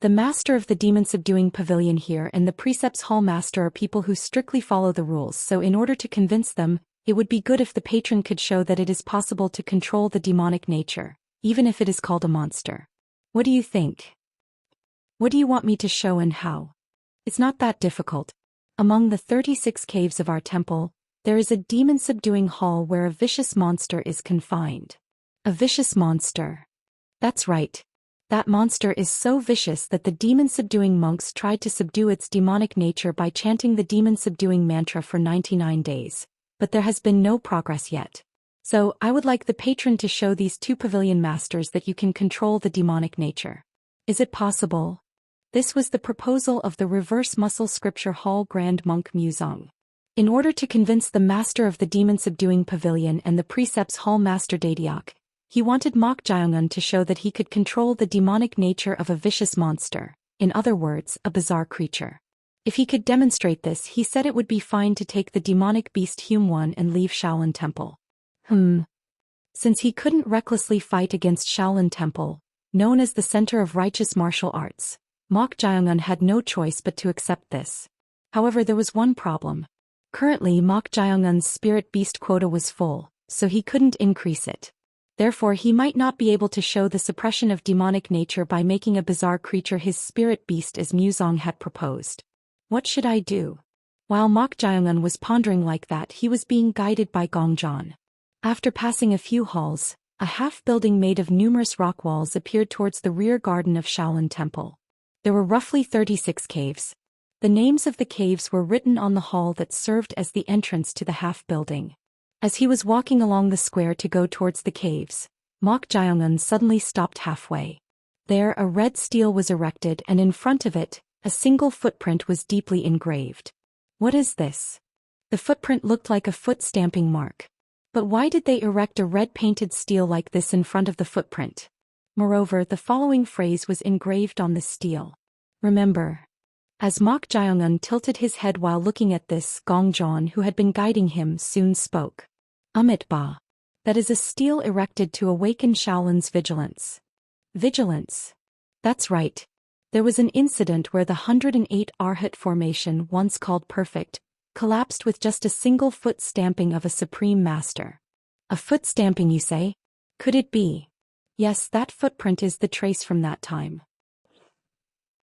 Speaker 1: The master of the demon-subduing pavilion here and the Precepts Hall Master are people who strictly follow the rules, so in order to convince them, it would be good if the patron could show that it is possible to control the demonic nature, even if it is called a monster. What do you think? What do you want me to show and how? It's not that difficult. Among the 36 caves of our temple, there is a demon-subduing hall where a vicious monster is confined. A vicious monster. That's right. That monster is so vicious that the demon-subduing monks tried to subdue its demonic nature by chanting the demon-subduing mantra for 99 days, but there has been no progress yet. So, I would like the patron to show these 2 pavilion masters that you can control the demonic nature. Is it possible? This was the proposal of the Reverse Muscle Scripture Hall Grand Monk Muzong. In order to convince the master of the demon-subduing pavilion and the Precepts Hall Master Dadiok, he wanted Mok Jiangun to show that he could control the demonic nature of a vicious monster, in other words, a bizarre creature. If he could demonstrate this, he said it would be fine to take the demonic beast Hume and leave Shaolin Temple. Since he couldn't recklessly fight against Shaolin Temple, Known as the center of righteous martial arts, Mok Jaeongun had no choice but to accept this. However, there was one problem. Currently, Mok Jaeongun's spirit beast quota was full, so he couldn't increase it. Therefore, he might not be able to show the suppression of demonic nature by making a bizarre creature his spirit beast as Muzong had proposed. What should I do? While Mok Jaeongun was pondering like that, he was being guided by Gongjon. After passing a few halls, a half-building made of numerous rock walls appeared towards the rear garden of Shaolin Temple. There were roughly 36 caves. The names of the caves were written on the hall that served as the entrance to the half-building. As he was walking along the square to go towards the caves, Mok Jaeongun suddenly stopped halfway. There, a red stele was erected, and in front of it, a single footprint was deeply engraved. What is this? The footprint looked like a foot-stamping mark. But why did they erect a red-painted stele like this in front of the footprint? Moreover, the following phrase was engraved on the stele. Remember. As Mok Jaeongun tilted his head while looking at this, Gongjon, who had been guiding him, soon spoke. Amit Ba. That is a stele erected to awaken Shaolin's vigilance. Vigilance. That's right. There was an incident where the 108 Arhat formation, once called perfect, collapsed with just a single foot stamping of a supreme master. A foot stamping, you say? Could it be? Yes, that footprint is the trace from that time.